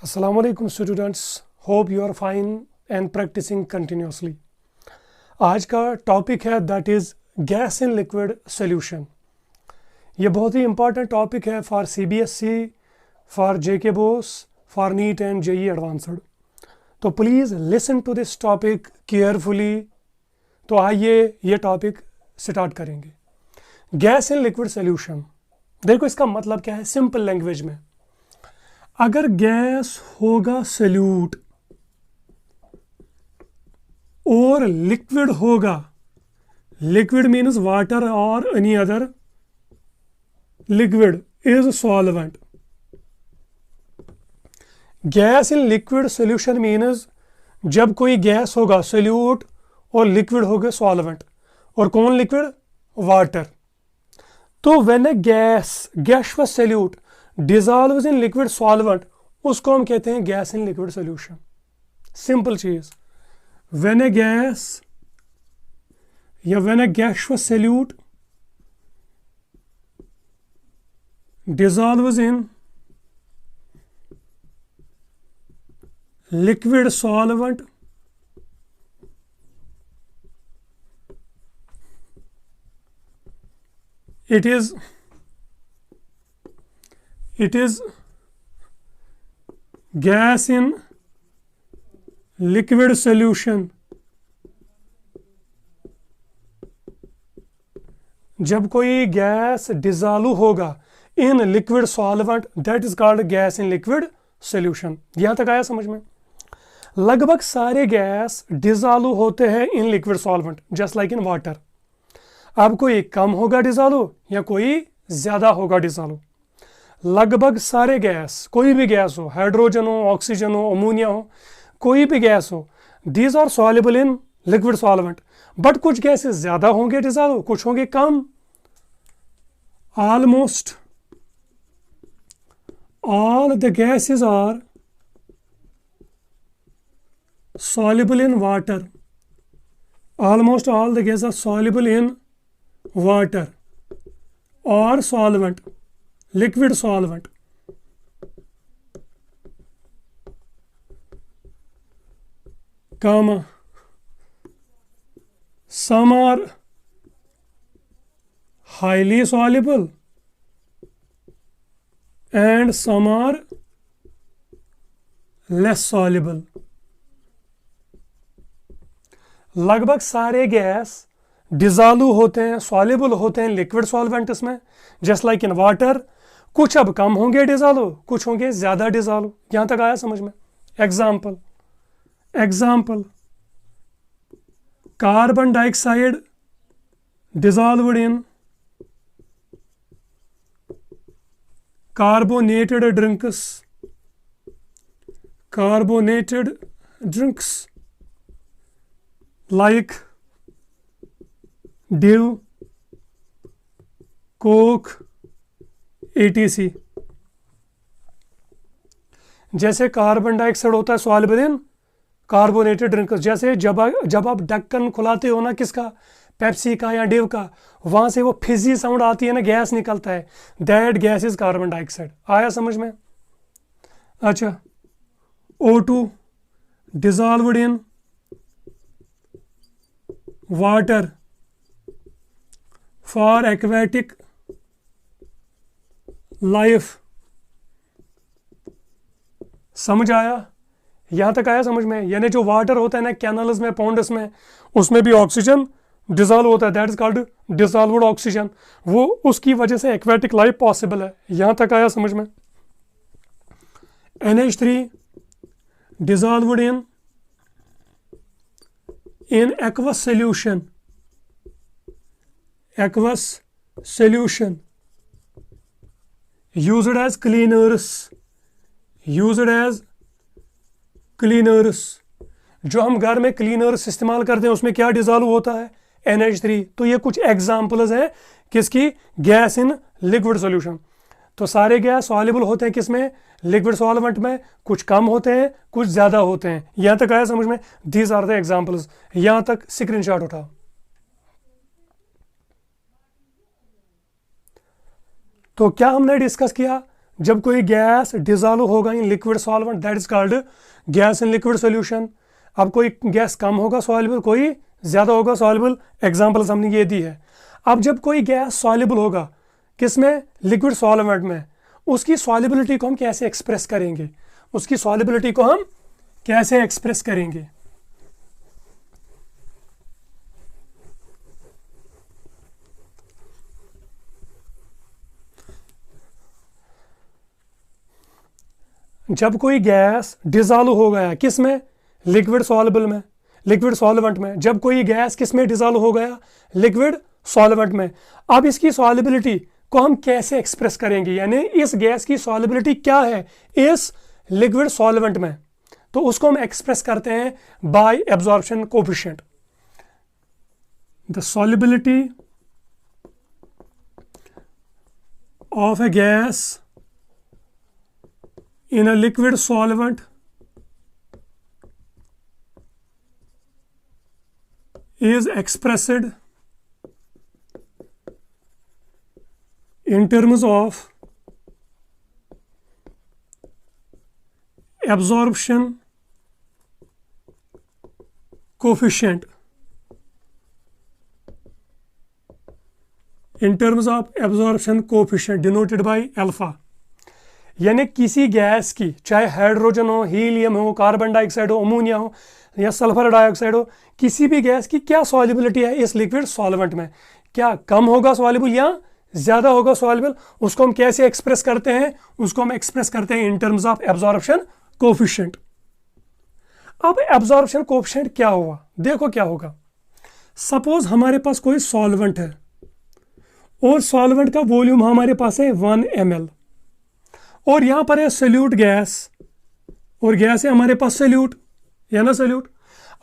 Assalamu alaikum students, hope you are fine and practicing continuously. आज का topic है that is gas in liquid solution. ये बहुत ही इंपॉर्टेंट टॉपिक है for CBSE, for JK BOSE, for NEET and JEE advanced. तो please listen to this topic carefully. तो आइए ये टॉपिक स्टार्ट करेंगे. गैस इन लिक्विड सोल्यूशन, देखो इसका मतलब क्या है सिंपल लैंग्वेज में. अगर गैस होगा सल्यूट और लिक्विड होगा, लिक्विड मीन्स वाटर और any other liquid is solvent. Gas in liquid solution means जब कोई गैस होगा सल्यूट और लिक्विड होगा सॉल्वेंट. और कौन लिक्विड? वाटर. तो when a gas solute dissolves in liquid solvent, उसको हम कहते हैं gas in liquid solution. Simple चीज. व्हेन ए गैस या when a gaseous solute dissolves in liquid solvent, it is gas in liquid solution. जब कोई gas dissolve होगा इन liquid solvent, that is called gas in liquid solution. यहां तक आया समझ में? लगभग सारे गैस डिजॉल्व होते हैं इन liquid solvent just like in water. अब कोई कम होगा डिजॉल्व या कोई ज्यादा होगा डिजॉल्व. लगभग सारे गैस, कोई भी गैस हो, हाइड्रोजन हो, ऑक्सीजन हो, अमोनिया हो, कोई भी गैस हो, these are soluble in liquid solvent. But कुछ गैसेस ज्यादा होंगे डिजॉल्व, कुछ होंगे कम. Almost all the gases are soluble in water. Almost all the gases are soluble in water or solvent, liquid solvent. Comma. Some are highly soluble and some are less soluble. लगभग सारे gas dissolve होते हैं, soluble होते हैं liquid solvents में just like in water. कुछ अब कम होंगे डिजॉल्व, कुछ होंगे ज्यादा डिजॉल्व. यहां तक आया समझ में? Example carbon dioxide dissolved in carbonated drinks like Div, Coke, etc. जैसे कार्बन डाइऑक्साइड होता है सॉल्युबल इन कार्बोनेटेड ड्रिंक. जैसे जब आप ढक्कन खुलाते हो ना किसका, पेप्सी का या डिव का, वहां से वो फिजी साउंड आती है ना, गैस निकलता है, that gas is carbon dioxide. आया समझ में? अच्छा. O2 dissolved in water for aquatic life. समझ आया? यहां तक आया समझ में? यानी जो वाटर होता है ना कैनल्स में, पॉन्ड्स में, उसमें भी ऑक्सीजन डिजॉल्व होता है, that is called dissolved oxygen. वो उसकी वजह से एक्वेटिक लाइफ पॉसिबल है. यहां तक आया समझ में? NH3 dissolved in aqueous solution used as cleaners. जो हम घर में क्लीनर्स इस्तेमाल करते हैं उसमें क्या डिजॉल्व होता है? NH3. तो ये कुछ एग्जांपल्स हैं किसकी? Gas in liquid solution. तो सारे गैस सॉल्युबल होते हैं किसमें? लिक्विड सॉल्वेंट में. कुछ कम होते हैं, कुछ ज्यादा होते हैं. यहां तक आया समझ में? These are the examples. यहां तक स्क्रीनशॉट उठाओ. तो क्या हमने डिस्कस किया? जब कोई गैस डिजॉल्व होगा इन liquid solvent that is called gas in liquid solution. अब कोई गैस कम होगा सॉल्युबल, कोई ज़्यादा होगा सॉल्युबल, एग्जांपल्स हमने ये दी है। अब जब कोई गैस सॉल्युबल होगा किसमें, लिक्विड सॉल्वेंट में, उसकी सॉल्युबिलिटी को हम कैसे एक्सप्रेस करेंगे, उसकी सॉल्युबिलिटी को हम कैसे एक्सप्रेस करेंगे। जब कोई गैस डिजॉल्व हो गया किस में, लिक्विड सॉल्युबल में, लिक्विड सॉल्वेंट में, जब कोई गैस किस में डिजॉल्व हो गया, लिक्विड सॉल्वेंट में, अब इसकी सॉल्युबिलिटी को हम कैसे एक्सप्रेस करेंगे, यानी इस गैस की सॉल्युबिलिटी क्या है इस लिक्विड सॉल्वेंट में, तो उसको हम एक्सप्रेस करते हैं bye absorption coefficient. The solubility of a gas in a liquid solvent is expressed in terms of absorption coefficient, in terms of absorption coefficient denoted by alpha। यानी किसी गैस की, चाहे हाइड्रोजन हो, हीलियम हो, carbon dioxide हो, ammonia हो या sulphur dioxide हो, किसी भी गैस की क्या सॉल्युबिलिटी है इस लिक्विड सॉल्वेंट में, क्या कम होगा सॉल्युबल या ज़्यादा होगा सॉल्युबल, उसको हम कैसे एक्सप्रेस करते हैं, उसको हम एक्सप्रेस करते हैं in terms of absorption coefficient. अब एब्जॉर्प्शन कोफिशिएंट क्या हुआ, देखो क्या होगा। सपोज हमारे पास कोई सॉल्वेंट है और सॉल्वेंट का वॉल्यूम हमारे पास है 1 ml, और यहां पर है सल्यूट गैस, और गैस है हमारे पास सल्यूट, या ना सल्यूट।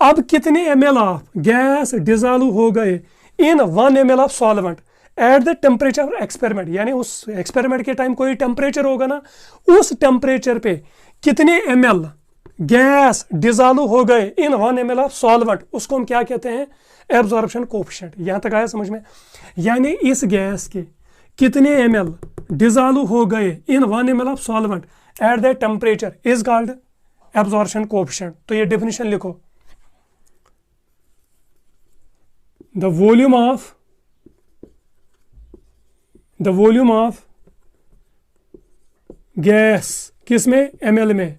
अब कितने ml ऑफ गैस डिजॉल्व हो गए इन 1 ml of solvent at the temperature experiment, यानी उस एक्सपेरिमेंट के टाइम कोई टेम्परेचर होगा ना, उस टेम्परेचर पे कितने ml गैस डिजॉल्व हो गए इन 1 ml ऑफ सॉल्वेंट, उसको हम क्या कहते हैं, एब्जॉर्प्शन कोफिशिएंट। यहां तक आया समझ में, यानी इस गैस के कितने ml डिजॉल्व हो गए इन 1 ml of solvent at the temperature is called absorption coefficient. तो ये डेफिनेशन लिखो, द वॉल्यूम ऑफ गैस किस में, ml में,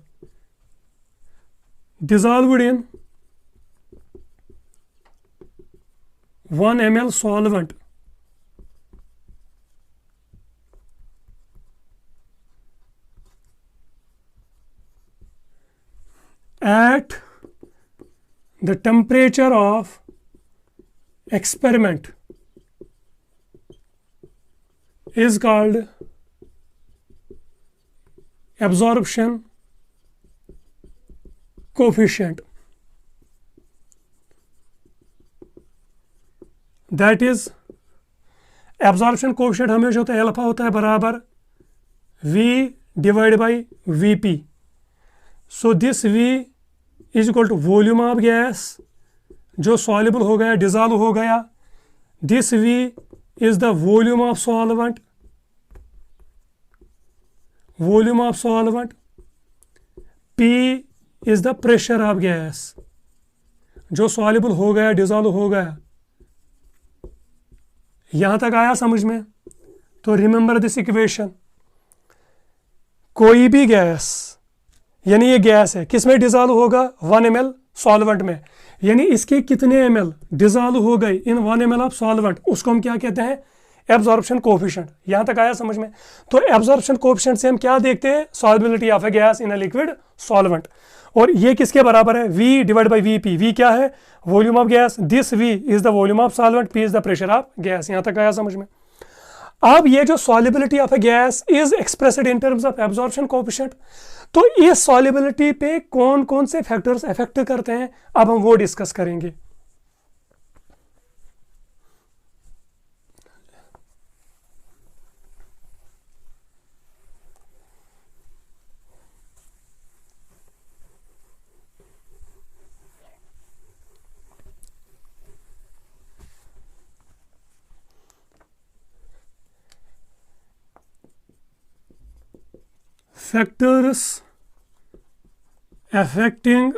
dissolved in 1 ml solvent at the temperature of experiment is called absorption coefficient, that is absorption coefficient हमेशा होता है alpha होता है बराबर V divide by VP। So this V is equal to volume of gas जो soluble हो गया, dissolve हो गया, this V is the volume of solvent, volume of solvent, P is the pressure of gas जो soluble हो गया, dissolve हो गया। यहां तक आया समझ में, तो रिमेंबर दिस इक्वेशन, कोई भी गैस, यानी ये गैस है किस में डिजॉल्व होगा, 1 ml सॉल्वेंट में, यानी इसके कितने ml डिजॉल्व हो गए इन 1 ml ऑफ सॉल्वेंट, उसको हम क्या कहते हैं, एब्जॉर्प्शन कोफिशिएंट। यहां तक आया समझ में। तो एब्जॉर्प्शन कोफिशिएंट से हम क्या देखते हैं, solubility of a gas in a liquid solvent, और ये किसके बराबर है, V divide by VP। V क्या है, volume of gas, this V is the volume of solvent, P is the pressure of gas. यहां तक आया समझ में। अब ये जो solubility of a gas is expressed in terms of absorption coefficient, तो इस सॉल्युबिलिटी पे कौन कौन से फैक्टर्स इफेक्ट करते हैं, अब हम वो डिस्कस करेंगे। factors affecting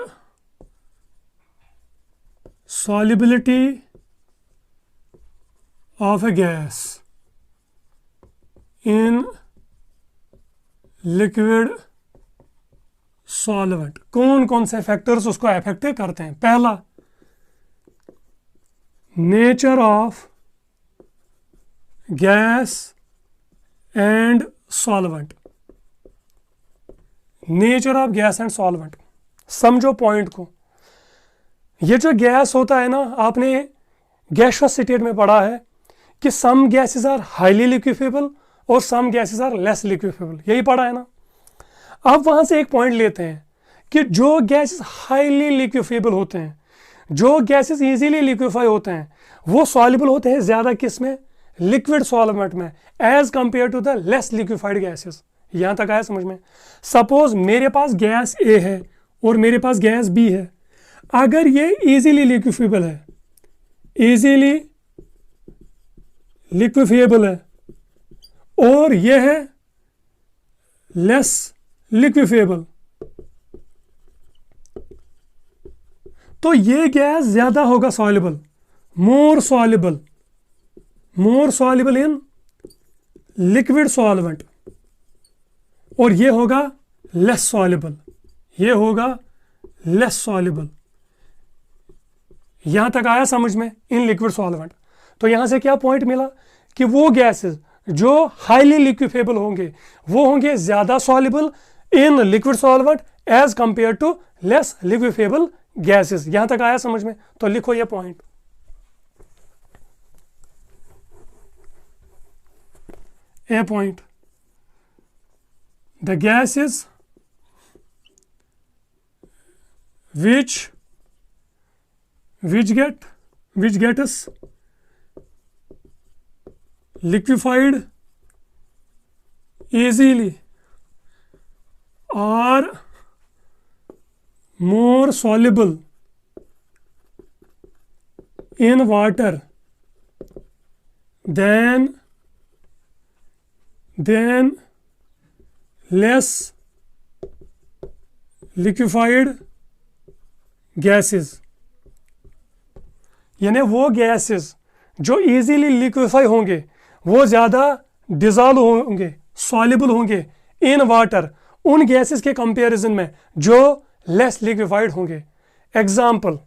solubility of a gas in liquid solvent. कौन कौन से फैक्टर्स उसको अफेक्ट करते हैं? पहला, nature of gas and solvent. Nature of gas and solvent, समझो पॉइंट को. ये जो गैस होता है ना, आपने गैसियस स्टेट में पढ़ा है कि सम गैसेस आर हाईली लिक्विफेबल और सम गैसेस आर लेस लिक्विफेबल, यही पढ़ा है ना. अब वहां से एक पॉइंट लेते हैं कि जो गैसेस हाईली लिक्विफेबल होते हैं, जो गैसेस इजीली लिक्विफाई होते हैं, वो सॉल्युबल होते हैं ज़्यादा किस में? लिक्विड सॉल्वेंट में, as compare to the less liquefied gases. यहां तक आया समझ में? सपोज मेरे पास गैस ए है और मेरे पास गैस बी है. अगर ये इजीली लिक्विफेबल है, इजीली लिक्विफेबल है, और यह है लेस लिक्विफेबल, तो ये गैस ज्यादा होगा soluble, more soluble in liquid solvent, और ये होगा लेस सॉल्युबल, ये होगा लेस सॉल्युबल. यहां तक आया समझ में? इन लिक्विड सॉल्वेंट. तो यहां से क्या पॉइंट मिला कि वो गैसेस जो हाईली लिक्विफेबल होंगे वो होंगे ज्यादा soluble in liquid solvent as compare to less liquefiable gases. यहां तक आया समझ में? तो लिखो ये point. A point, the gases which get us liquefied easily are more soluble in water than less liquefied gases. यानी वो गैसेस जो इजीली लिक्विफाई होंगे वो ज़्यादा डिजॉल्व होंगे, सॉल्युबल होंगे इन वाटर, उन गैसेस के कंपैरिजन में जो लेस लिक्विफाइड होंगे. Example,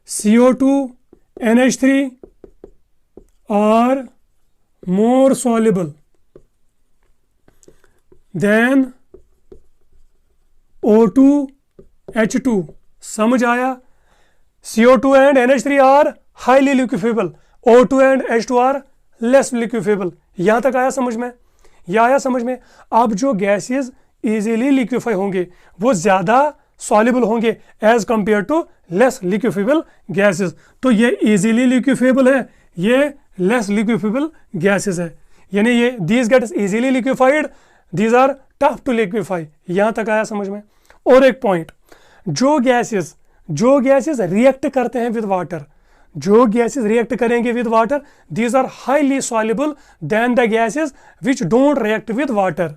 CO2, NH3 are more soluble than O2, H2. समझ आया? CO2 and NH3 are highly liquefiable, O2 and H2 are less liquefiable. यहां तक आया समझ में? यह आया समझ में? अब जो गैसेस इजीली लिक्विफाई होंगे वो ज़्यादा सॉल्युबल होंगे as compare to less liquefiable gases. तो ये इजीली लिक्विफेबल है, ये लेस लिक्विफेबल गैसेस है. यानी ये these get easily liquefied, these are tough to liquefy. यहां तक आया समझ में? और एक पॉइंट, जो गैसेस रिएक्ट करते हैं विद वाटर, जो गैसेस रिएक्ट करेंगे with water, these are highly soluble than the gases which don't react with water.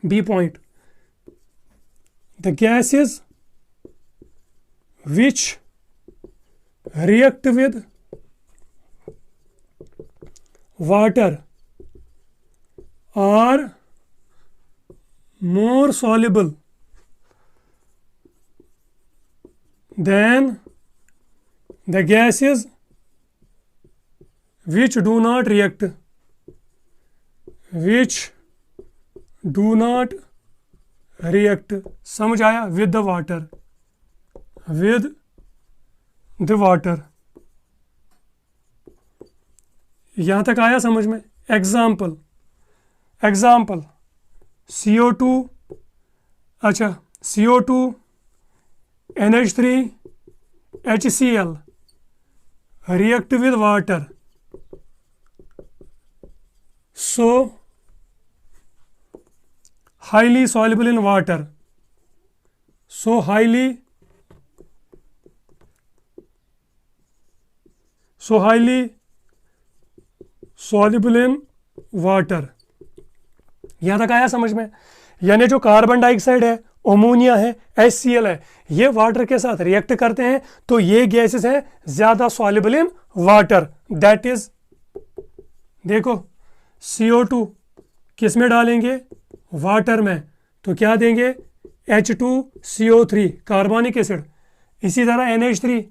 B point, the gases which react with water are more soluble than the gases which do not react समझ आया? with the water. यहां तक आया समझ में? Example CO2, अच्छा CO2, NH3, HCl react with water, so highly soluble in water, so highly soluble in water. यहां तक आया समझ में? यानी जो कार्बन डाइऑक्साइड है, अमोनिया है, HCl है, ये वाटर के साथ रिएक्ट करते हैं तो ये गैसेस हैं ज्यादा soluble in water. That is, देखो CO2 किस में डालेंगे? वाटर में, तो क्या देंगे? H2CO3 carbonic acid. इसी तरह NH3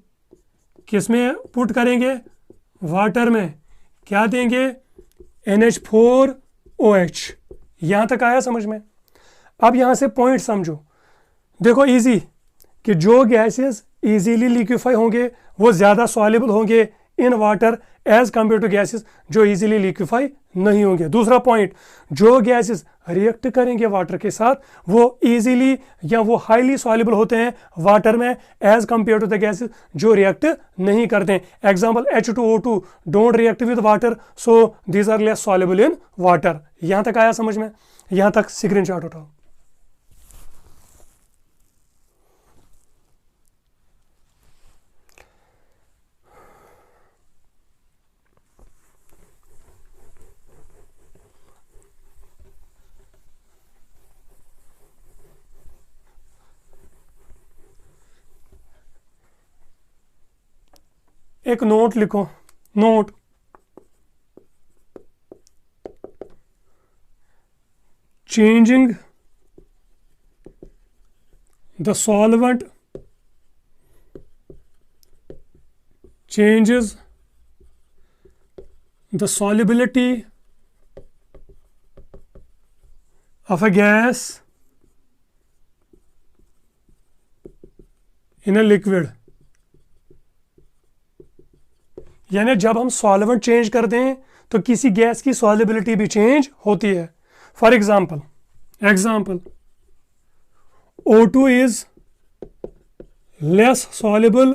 किस में पुट करेंगे? वाटर में, क्या देंगे? NH4OH। यहां तक आया समझ में? अब यहां से पॉइंट समझो, देखो इजी, कि जो गैसेस इजीली लिक्विफाई होंगे वो ज़्यादा सॉल्युबल होंगे in water as compare to gases जो इजीली लिक्विफाई नहीं होंगे। दूसरा पॉइंट, जो गैसेस रिएक्ट करेंगे वाटर के साथ वो इजीली या वो हाईली सॉल्युबल होते हैं वाटर में as compare to the gases जो रिएक्ट नहीं करते हैं। Example H2O2 don't react with water, so these are less soluble in water. यहां तक आया समझ में? यहां तक स्क्रीनशॉट उठाओ। एक नोट लिखो, note, changing the solvent changes the solubility of a gas in a liquid। यानी जब हम सॉल्वेंट चेंज करते हैं तो किसी गैस की सॉल्युबिलिटी भी चेंज होती है। For example O2 is less soluble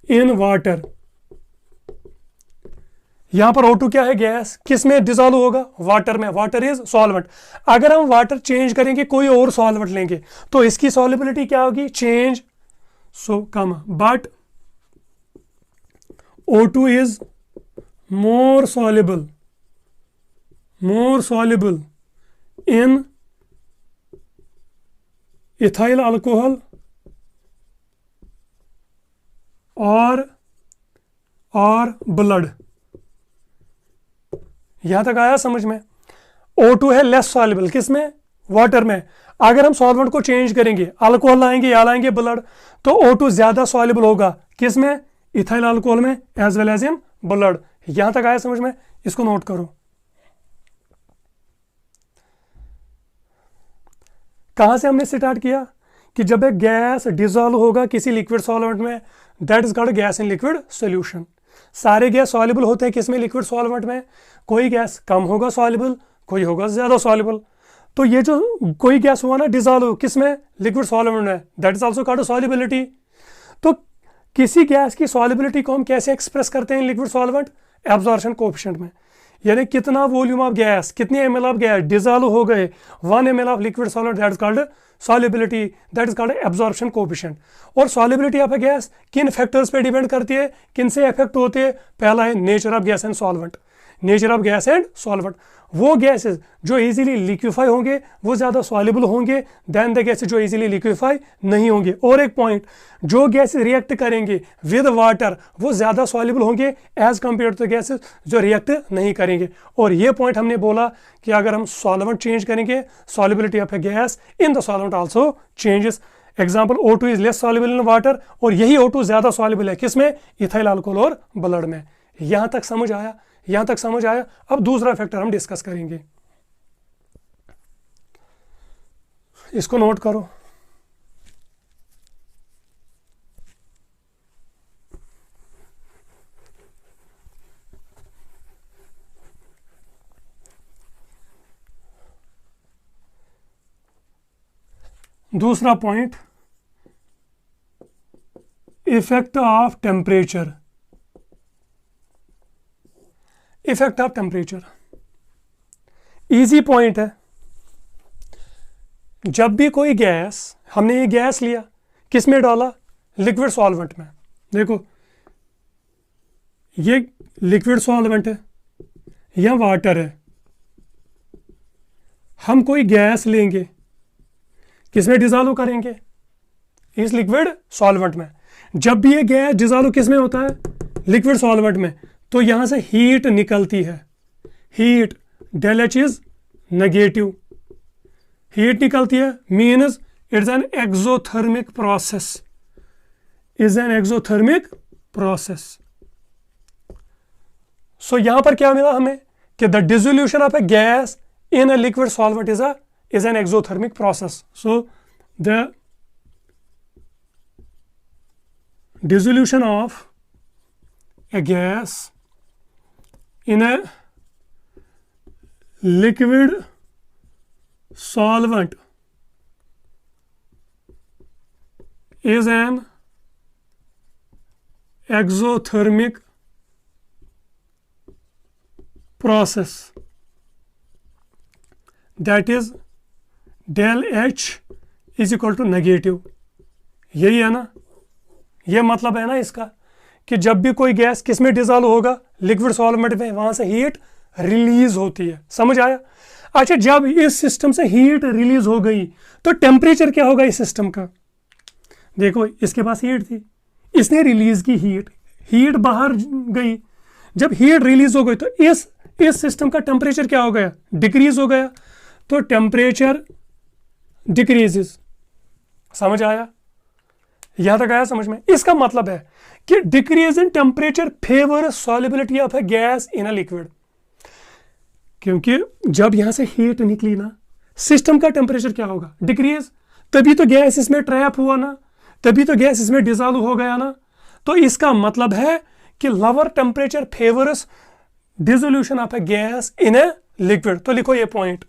in water. यहां पर O2 क्या है? गैस। किस में डिसॉल्व होगा? वाटर में। Water is solvent. अगर हम वाटर चेंज करेंगे, कोई और सॉल्वेंट लेंगे, तो इसकी सॉल्युबिलिटी क्या होगी? Change, so come. But O2 is more soluble in ethyl alcohol or blood। यहां तक आया समझ में? O2 है लेस सॉल्युबल, किस में? वाटर में। अगर हम सॉल्वेंट को चेंज करेंगे, अल्कोहल लाएंगे या लाएंगे ब्लड, तो O2 ज्यादा सॉल्युबल होगा, किस में? इथाइल अल्कोहल में as well as in blood. यहां तक आया समझ में? इसको नोट करो। कहां से हमने स्टार्ट किया? कि जब एक गैस डिसॉल्व होगा किसी लिक्विड सॉल्वेंट में, that is called gas in liquid solution. सारे गैस सॉल्युबल होते हैं किस में? लिक्विड सॉल्वेंट में। कोई गैस कम होगा सॉल्युबल, कोई होगा ज्यादा सॉल्युबल। तो ये जो कोई गैस हुआ ना डिसॉल्व, किस में? लिक्विड सॉल्वेंट में, that is also called solubility. तो किसी गैस की सॉल्युबिलिटी को हम कैसे एक्सप्रेस करते हैं लिक्विड सॉल्वेंट? एब्जॉर्प्शन कोएफिशिएंट में। यानी कितना वॉल्यूम ऑफ गैस, कितने ml ऑफ गैस डिसॉल्व हो गए 1 ml of liquid solvent, that is called solubility, that is called absorption coefficient. और सॉल्युबिलिटी ऑफ ए गैस किन फैक्टर्स पे डिपेंड करती है, किन से इफेक्ट होते हैं? पहला है nature of gas and solvent. Nature of gas and solvent, वो गैसेस जो इजीली लिक्विफाई होंगे वो ज़्यादा सॉल्युबल होंगे देन द गैसेस जो इजीली लिक्विफाई नहीं होंगे। और एक पॉइंट, जो गैसेस रिएक्ट करेंगे विद वाटर वो ज़्यादा सॉल्युबल होंगे एज कंपेयर टू गैसेस जो रिएक्ट नहीं करेंगे। और ये पॉइंट हमने बोला कि अगर हम सॉल्वेंट चेंज करेंगे, solubility of a gas in the solvent also changes. Example O2 is less soluble in water, और यही O2 ज़्यादा सॉल्युबल है किस में? इथाइल अल्कोहल और ब्लड में। यहां तक समझ आया? यहां तक समझ आया? अब दूसरा फैक्टर हम डिस्कस करेंगे, इसको नोट करो। दूसरा point, effect of temperature. Effect of temperature easy point है। जब भी कोई गैस, हमने ये गैस लिया, किस में डाला? लिक्विड सॉल्वेंट में। देखो ये लिक्विड सॉल्वेंट है या वाटर है, हम कोई गैस लेंगे, किसमें डिजॉल्व करेंगे, इस लिक्विड सॉल्वेंट में। जब भी ये गैस डिजॉल्व किसमें होता है, लिक्विड सॉल्वेंट में, तो यहां से हीट निकलती है, heat, del H is negative, heat निकलती है, means it's an exothermic process, is an exothermic process. So यहां पर क्या मिला हमें कि the dissolution of a gas in a liquid solvent is an exothermic process. So the dissolution of a gas in a liquid solvent is an exothermic process. That is del H is equal to negative. यही है ना, ये मतलब है ना इसका कि जब भी कोई गैस किस में डिजॉल्व होगा, लिक्विड सॉल्वेंट में, वहां से हीट रिलीज होती है। समझ आया? अच्छा, जब इस सिस्टम से हीट रिलीज हो गई तो टेम्परेचर क्या होगा इस सिस्टम का? देखो, इसके पास हीट थी, इसने रिलीज की हीट, हीट बाहर गई। जब हीट रिलीज हो गई तो इस सिस्टम का टेम्परेचर क्या हो गया? डिक्रीज हो गया। तो टेम्परेचर डिक्रीजेस। समझ आया? यहां तक आया समझ में? इसका मतलब है कि decrease in temperature favour solubility of a gas in a liquid. क्योंकि जब यहां से हीट निकली ना, सिस्टम का टेम्परेचर क्या होगा? डिक्रीज। तभी तो गैस इसमें ट्रैप हुआ ना, तभी तो गैस इसमें डिसॉल्व हो गया ना। तो इसका मतलब है कि lower temperature favours dissolution of a gas in a liquid. तो लिखो ये point,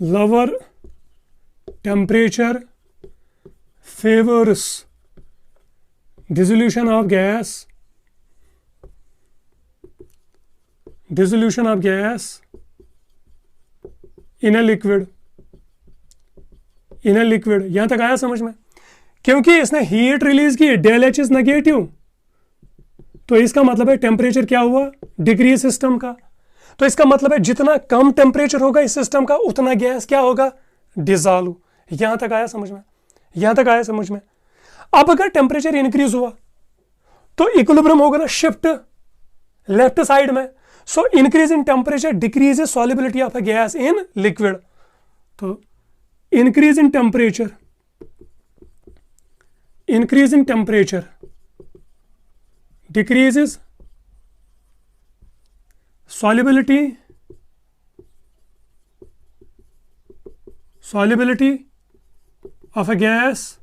lower temperature favors dissolution of gas in a liquid। यहां तक आया समझ में? क्योंकि इसने हीट रिलीज की, डेल एच इज नेगेटिव, तो इसका मतलब है टेम्परेचर क्या हुआ? डिक्रीज सिस्टम का। तो इसका मतलब है जितना कम टेम्परेचर होगा इस सिस्टम का, उतना गैस क्या होगा? डिसॉल्व। यहां तक आया समझ में? यहां तक आया समझ में? अब अगर टेम्परेचर इंक्रीज हुआ तो इक्विलिब्रियम होगा ना, शिफ्ट लेफ्ट साइड में। So increase in temperature decrease solubility of a gas in liquid. तो increase in temperature decreases solubility of a gas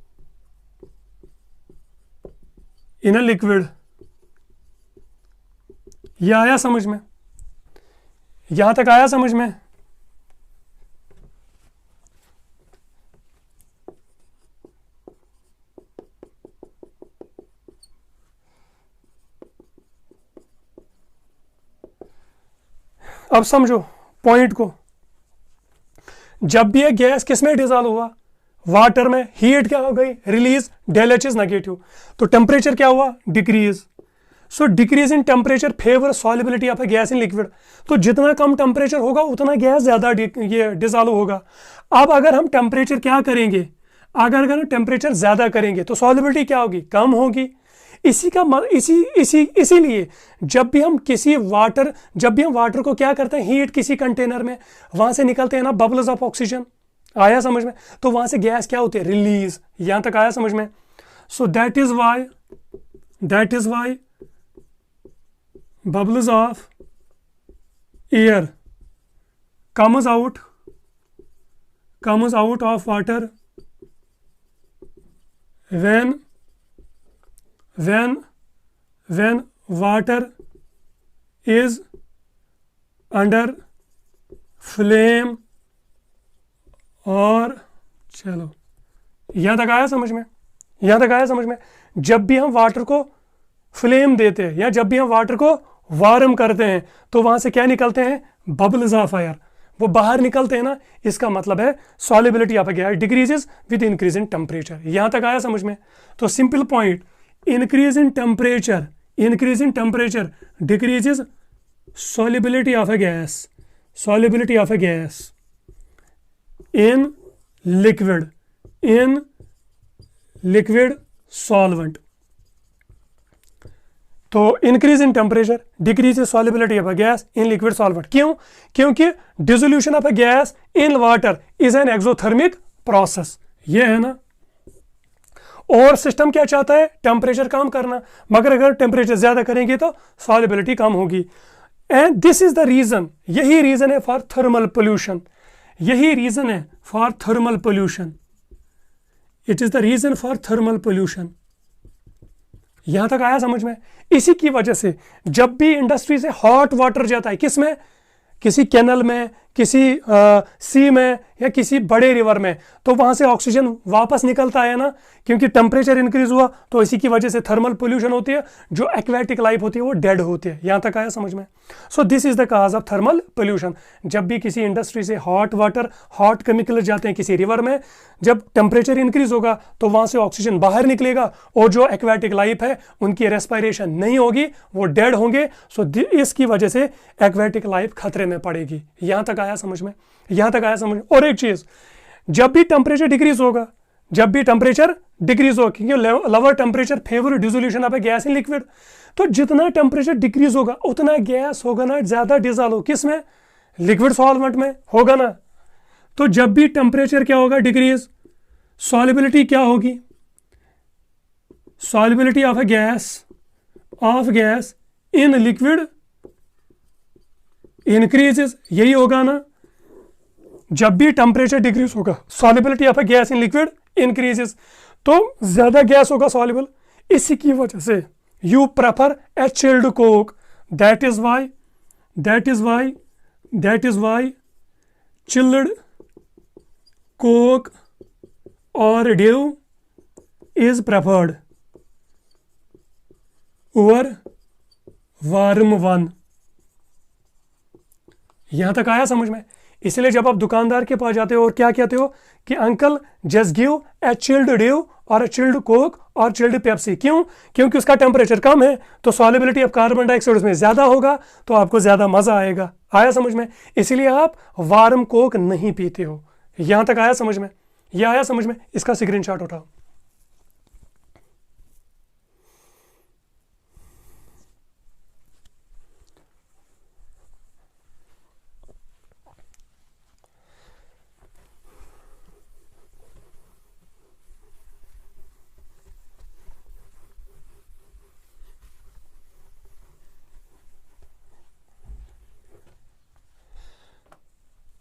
in a liquid। ये आया समझ में? यहां तक आया समझ में? अब समझो पॉइंट को। जब भी एक गैस किस में डिसॉल्व हुआ? वाटर में। हीट क्या हो गई? Release, del H is negative, तो टेम्परेचर क्या हुआ? Decrease. So decrease in temperature favour solubility of a gas in liquid. तो जितना कम टेम्परेचर होगा उतना गैस ज्यादा ये डिसॉल्व होगा। अब अगर हम टेम्परेचर क्या करेंगे? अगर हम टेम्परेचर ज्यादा करेंगे तो सॉल्युबिलिटी क्या होगी? कम होगी। इसीलिए जब भी हम वाटर को क्या करते हैं, हीट किसी कंटेनर में, वहां से निकलते हैं ना बबल्स ऑफ ऑक्सीजन। आया समझ में? तो वहां से गैस क्या होती है? रिलीज। यहां तक आया समझ में? So that is why bubbles of air comes out of water when water is under flame। और चलो यहां तक आया समझ में? यहां तक आया समझ में? जब भी हम वाटर को फ्लेम देते हैं या जब भी हम वाटर को वार्म करते हैं तो वहां से क्या निकलते हैं? बबल्स ऑफ एयर, वो बाहर निकलते हैं ना। इसका मतलब है solubility of gas decreases with increase in temperature. यहां तक आया समझ में? तो simple point, increase in temperature decreases solubility of a gas in liquid solvent. तो increase in temperature decrease solubility of a gas in liquid solvent. क्यों? क्योंकि dissolution of a gas in water is an exothermic process. ये है ना. और system क्या चाहता है? टेम्परेचर कम करना, मगर अगर टेम्परेचर ज्यादा करेंगे तो सॉल्युबिलिटी कम होगी. And this is the reason, यही रीजन है फॉर थर्मल पोल्यूशन. यही रीजन है for thermal pollution. It is the reason for thermal pollution. यहां तक आया समझ में? इसी की वजह से जब भी इंडस्ट्री से हॉट वाटर जाता है, किस में? किसी कैनल में, किसी सी में या किसी बड़े रिवर में, तो वहां से ऑक्सीजन वापस निकलता है ना, क्योंकि टेम्परेचर इंक्रीज हुआ. तो इसी की वजह से थर्मल पोल्यूशन होती है. जो एक्वेटिक लाइफ होती है वो डेड होती है. यहां तक आया समझ में? So this is the cause of thermal pollution. जब भी किसी इंडस्ट्री से हॉट वाटर, हॉट केमिकल जाते हैं किसी रिवर में, जब टेम्परेचर इंक्रीज होगा तो वहां से ऑक्सीजन बाहर निकलेगा और जो एक्वेटिक लाइफ है उनकी रेस्पिरेशन नहीं होगी, वो डेड होंगे. सो इसकी वजह से एक्वेटिक लाइफ खतरे में पड़ेगी. यहां तक आया समझ में? यहां तक आया समझ. और एक चीज, जब भी टेम्परेचर डिक्रीज होगा, क्योंकि lower temperature favour dissolution of a gas in liquid, तो जितना टेम्परेचर डिक्रीज होगा उतना गैस होगा ना ज्यादा डिसॉल्व किस में? लिक्विड सॉल्वेंट में होगा ना. तो जब भी टेम्परेचर क्या होगा? डिक्रीज, सॉल्युबिलिटी क्या होगी? Solubility of gas in liquid increases. यही होगा ना. जब भी टेम्परेचर डिक्रीज होगा, solubility of gas in liquid increases, तो ज्यादा गैस होगा सॉल्युबल. इसी की वजह से you prefer a chilled Coke. That is why chilled Coke और Dew is preferred over warm one. यहां तक आया समझ में? इसलिए जब आप दुकानदार के पास जाते हो और क्या कहते हो कि uncle just give a chilled due और ए चिल्ड कोक और चिल्ड पेप्सी. क्यों? क्योंकि उसका टेम्परेचर कम है तो सॉल्युबिलिटी ऑफ कार्बन डाइऑक्साइड उसमें ज्यादा होगा, तो आपको ज्यादा मजा आएगा. आया समझ में? इसलिए आप वार्म कोक नहीं पीते हो. यहां तक आया समझ में? यह आया समझ में? इसका स्क्रीनशॉट उठाओ.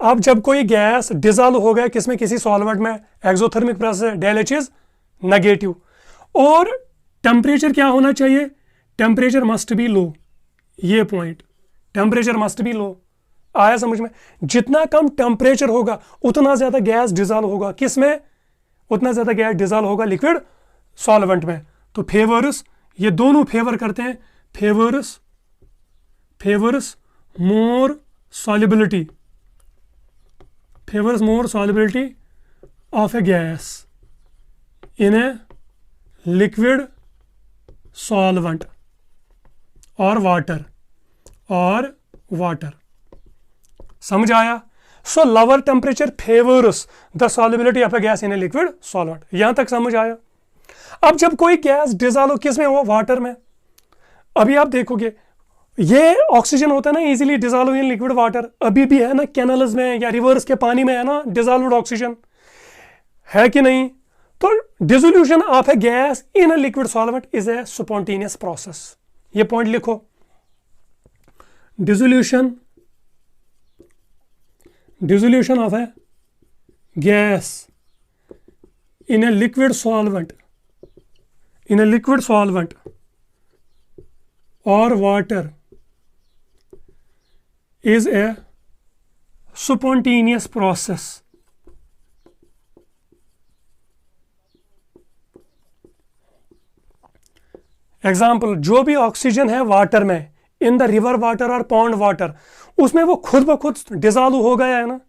अब जब कोई गैस डिसॉल्व हो गया किसमें? किसी सॉल्वेंट में, exothermic process, del H is negative. और टेम्परेचर क्या होना चाहिए? टेम्परेचर मस्ट बी लो. ये पॉइंट, टेम्परेचर मस्ट बी लो. आया समझ में? जितना कम टेम्परेचर होगा उतना ज्यादा गैस डिसॉल्व होगा. किसमें? उतना ज्यादा गैस डिसॉल्व होगा लिक्विड सॉल्वेंट में. तो फेवर्स, ये दोनों फेवर करते हैं. Favours more solubility of a gas in a liquid solvent or water. समझ आया? So lower temperature favors the solubility of a gas in a liquid solvent. यहां तक समझ आया? अब जब कोई गैस डिसॉल्व किस में हुआ? वाटर में. अभी आप देखोगे ये ऑक्सीजन होता है ना easily dissolve in liquid water. अभी भी है ना कैनल्स में या रिवर्स के पानी में है ना डिसॉल्व्ड ऑक्सीजन, है कि नहीं? तो dissolution of a gas in a liquid solvent is a spontaneous process. ये पॉइंट लिखो. Dissolution of a gas in a liquid solvent or water is a spontaneous process. Example, जो भी ऑक्सीजन है water में, इन द रिवर वाटर और pond water, उसमें वो खुद ब खुद डिसॉल्व हो गया है ना.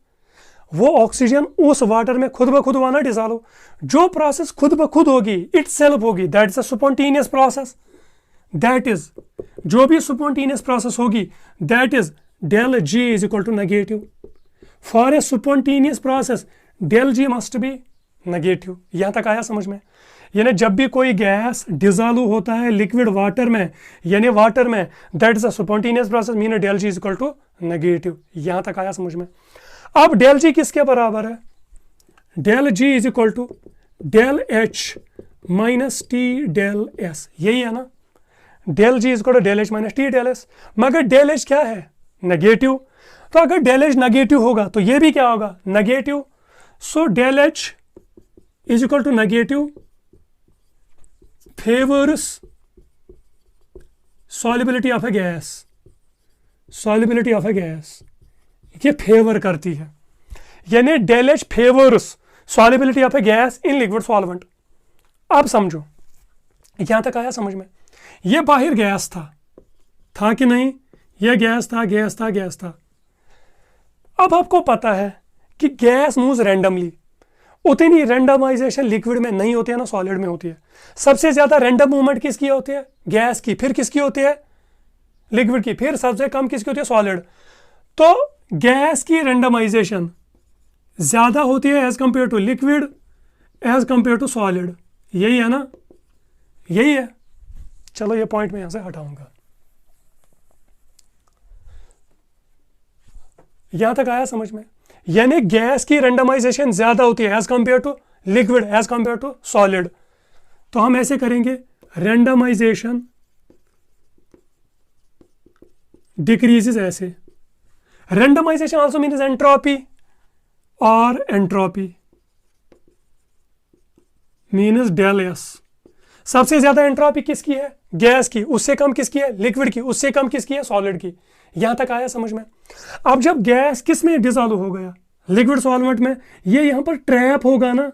वो ऑक्सीजन उस वाटर में खुद ब खुद हुआ ना डिसॉल्व। जो प्रोसेस खुद ब खुद होगी, इट सेल्फ होगी, that is a spontaneous process. That is, जो भी स्पॉन्टेनियस प्रोसेस होगी, that is del G is equal to negative. For a spontaneous process, del G must be negative. यहां तक आया समझ में? यानी जब भी कोई गैस डिसॉल्व होता है लिक्विड वाटर में, यानी वाटर में, that is a spontaneous process, mean del G is equal to negative. यहां तक आया समझ में? अब del G किसके बराबर है? del G is equal to del H minus T del S, यही है ना? del G is equal to del H minus T del S। मगर del H क्या है? नेगेटिव। तो अगर del H नेगेटिव होगा तो ये भी क्या होगा? Negative. So del H is equal to negative favours solubility of a gas. Solubility of a gas ये फेवर करती है, यानी del H favours solubility of a gas in liquid solvent. अब समझो, यहां तक आया समझ में? ये बाहर गैस था कि नहीं? यह गैस था, गैस था, गैस था। अब आपको पता है कि गैस मूव्स रैंडमली। उतनी रैंडमाइजेशन लिक्विड में नहीं होती है ना सॉलिड में होती है। सबसे ज्यादा रैंडम मूवमेंट किसकी होती है? गैस की। फिर किसकी होती है? लिक्विड की। फिर सबसे कम किसकी होती है? सॉलिड। तो गैस की रैंडमाइजेशन ज्यादा होती है as compare to liquid, as compare to solid. यही है ना? यही है। चलो ये पॉइंट मैं यहां से हटाऊंगा। यहां तक आया समझ में? यानी गैस की रेंडमाइजेशन ज्यादा होती है as compare to liquid, as compare to solid. तो हम ऐसे करेंगे, रेंडमाइजेशन डिक्रीजेस ऐसे। रेंडमाइजेशन आल्सो मीन्स एंट्रोपी, और एंट्रोपी मीन्स del S। सबसे ज्यादा एंट्रोपी किसकी है? गैस की। उससे कम किसकी है? लिक्विड की। उससे कम किसकी है? सॉलिड की। यहां तक आया समझ में? अब जब गैस किस में डिसॉल्व हो गया? लिक्विड सॉल्वेंट में। ये यहां पर ट्रैप होगा ना।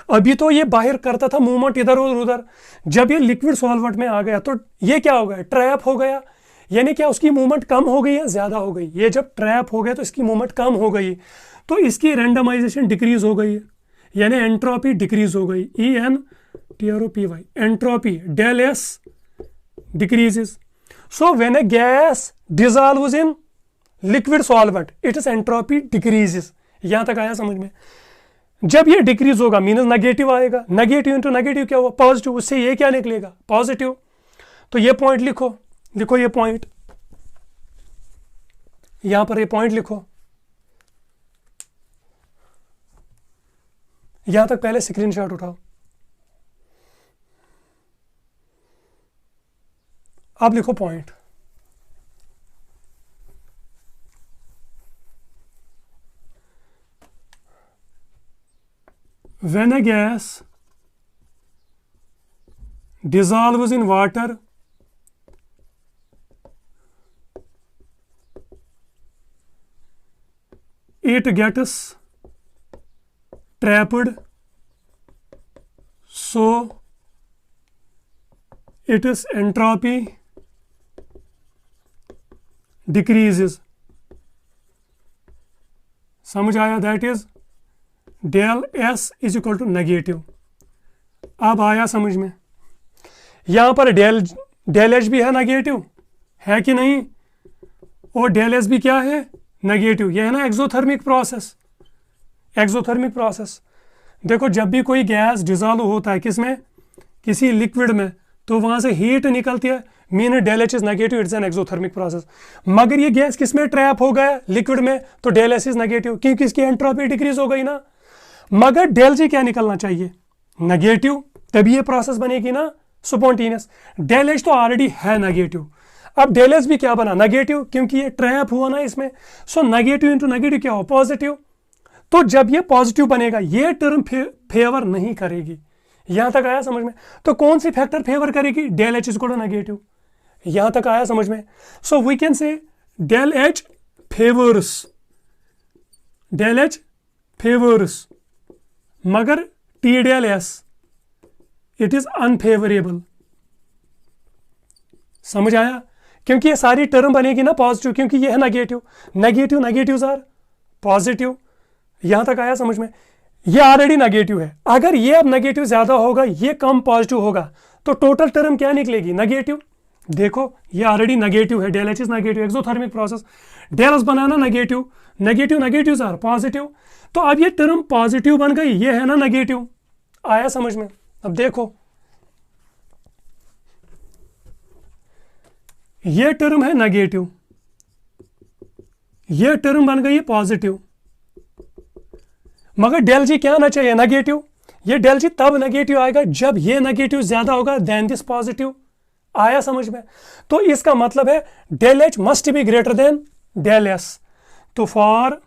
अभी तो ये बाहर करता था मूवमेंट इधर और उधर, जब ये लिक्विड सॉल्वेंट में आ गया तो ये क्या हो गया? ट्रैप हो गया। यानी क्या उसकी मूवमेंट कम हो गई या ज्यादा हो गई? ये जब ट्रैप हो गया तो इसकी मूवमेंट कम हो गई, तो इसकी रेंडमाइजेशन डिक्रीज हो गई, यानी एंट्रोपी डिक्रीज हो गई। ENTROPY, entropy del S decreases. So when a gas dissolves in liquid solvent, its entropy decreases. यहां तक आया समझ में? जब ये डिक्रीज होगा मीनस नेगेटिव आएगा। नेगेटिव इंटू नेगेटिव क्या हुआ? पॉजिटिव। उससे ये क्या निकलेगा? पॉजिटिव। तो ये पॉइंट लिखो, लिखो ये पॉइंट, यहां पर ये पॉइंट लिखो। यहां तक पहले स्क्रीनशॉट उठाओ। अब लिखो point. When a gas dissolves in water, it gets trapped, so its entropy decreases. समझ आया? That is del S is equal to negative. अब आया समझ में? यहां पर del H भी है नेगेटिव, है कि नहीं? और del S भी क्या है? नेगेटिव। यह है ना एक्सोथर्मिक प्रोसेस। Exothermic process. देखो, जब भी कोई गैस डिसॉल्व होता है किसमें? किसी लिक्विड में, तो वहां से हीट निकलती है, mean del H is negative, it's an exothermic process. मगर ये गैस किसमें ट्रैप हो गया? लिक्विड में, तो del S इज नेगेटिव, क्योंकि इसकी एंट्रोपी डिक्रीज हो गई ना। मगर del G क्या निकलना चाहिए? नेगेटिव, तभी ये प्रोसेस बनेगी ना स्पॉन्टेनियस। del H तो ऑलरेडी है नेगेटिव। अब del S भी क्या बना? नेगेटिव, क्योंकि ये ट्रैप हुआ ना इसमें। सो नेगेटिव इंटू नेगेटिव क्या हो? पॉजिटिव। तो जब ये पॉजिटिव बनेगा, ये टर्म फेवर नहीं करेगी। यहां तक आया समझ में? तो कौन सी फैक्टर फेवर करेगी? del H is equal to negative. यहां तक आया समझ में? So we can say del H favours, del H favours, मगर T del S it is unfavourable. समझ आया? क्योंकि ये सारी टर्म बनेगी ना पॉजिटिव, क्योंकि ये है negative. Negative negative are positive. यहां तक आया समझ में? ये ऑलरेडी नेगेटिव है, अगर ये अब नेगेटिव ज्यादा होगा, ये कम पॉजिटिव होगा, तो टोटल टर्म क्या निकलेगी? नेगेटिव। देखो ये ऑलरेडी नेगेटिव है, del H is negative, exothermic process, del S बनाना negative, negative negative are positive, तो अब ये टर्म पॉजिटिव बन गई, ये है ना नेगेटिव। आया समझ में? अब देखो ये टर्म है नेगेटिव, ये टर्म बन गई पॉजिटिव, मगर डेल जी क्या आना चाहिए? नेगेटिव। ये डेल जी तब नेगेटिव आएगा जब ये नेगेटिव ज्यादा होगा देन दिस पॉजिटिव। आया समझ में? तो इसका मतलब है del H must be greater than del S. तो for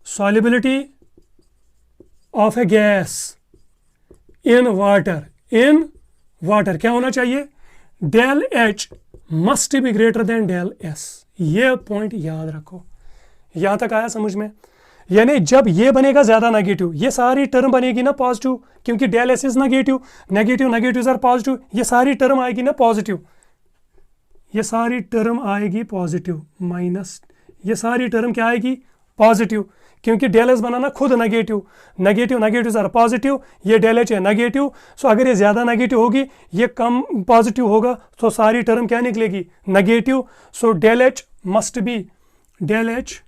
solubility of a gas in water क्या होना चाहिए? Del H must be greater than del S. ये पॉइंट याद रखो। यहां तक आया समझ में? यानी जब ये बनेगा ज्यादा नेगेटिव, ये सारी टर्म बनेगी ना पॉजिटिव, क्योंकि del S is negative, negative negative are positive, ये सारी टर्म आएगी ना पॉजिटिव, ये सारी टर्म आएगी पॉजिटिव, माइनस ये सारी टर्म क्या आएगी? पॉजिटिव, क्योंकि डेल एस बनाना खुद negative, negative negative are positive, ये डेल एच है नेगेटिव। सो अगर ये ज़्यादा नेगेटिव होगी, ये कम पॉजिटिव होगा, तो सारी टर्म क्या निकलेगी? Negative. So del H must be del H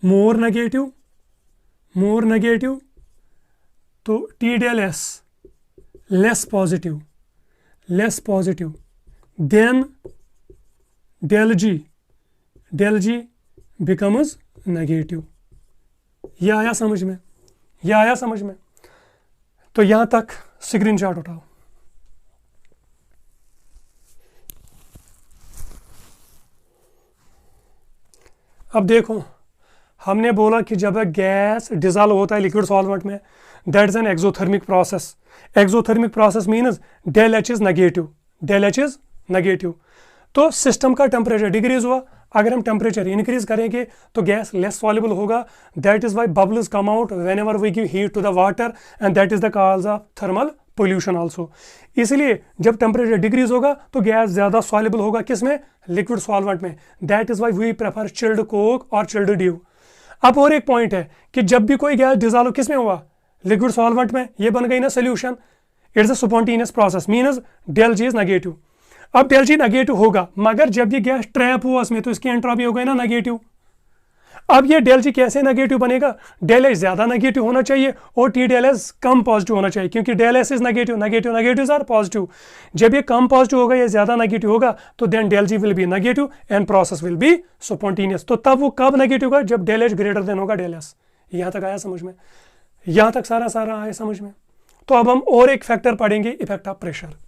more negative, तो T del S less positive than del G becomes negative. यह आया समझ में? यह आया समझ में? तो यहां तक स्क्रीनशॉट उठाओ। अब देखो, हमने बोला कि जब गैस डिजॉल्व होता है लिक्विड सॉल्वेंट में, that is an exothermic process. Exothermic process means del H is negative. तो सिस्टम का टेम्परेचर डिक्रीज हुआ, अगर हम टेम्परेचर इंक्रीज करेंगे तो गैस लेस सॉल्युबल होगा, that is why bubbles come out whenever we give heat to the water, and that is the cause of thermal pollution also. इसलिए जब temperature decrease होगा तो गैस ज़्यादा soluble होगा, किसमें? लिक्विड सॉल्वेंट में। That is why we prefer chilled Coke और chilled Dew. अब और एक पॉइंट है कि जब भी कोई गैस डिजॉल्व किस में हुआ? लिक्विड सॉल्वेंट में, ये बन गई ना solution, it's a spontaneous process, means del G is negative. अब डेल जी नेगेटिव होगा, मगर जब ये गैस ट्रैप हुआ उसमें, तो इसकी एंट्रोपी हो गई ना नेगेटिव। अब ये डेल जी कैसे नेगेटिव बनेगा? डेल एच ज्यादा नेगेटिव होना चाहिए और टी डेल एस कम पॉजिटिव होना चाहिए, क्योंकि del S is negative are positive. जब ये कम पॉजिटिव होगा, ये ज्यादा नेगेटिव होगा, तो then del G will be negative and process will be spontaneous. तो तब वो कब नेगेटिव होगा? जब डेल एच ग्रेटर देन होगा डेल एस। यहां तक आया समझ में? यहां तक सारा आया समझ में? तो अब हम और एक फैक्टर पढ़ेंगे, effect of pressure.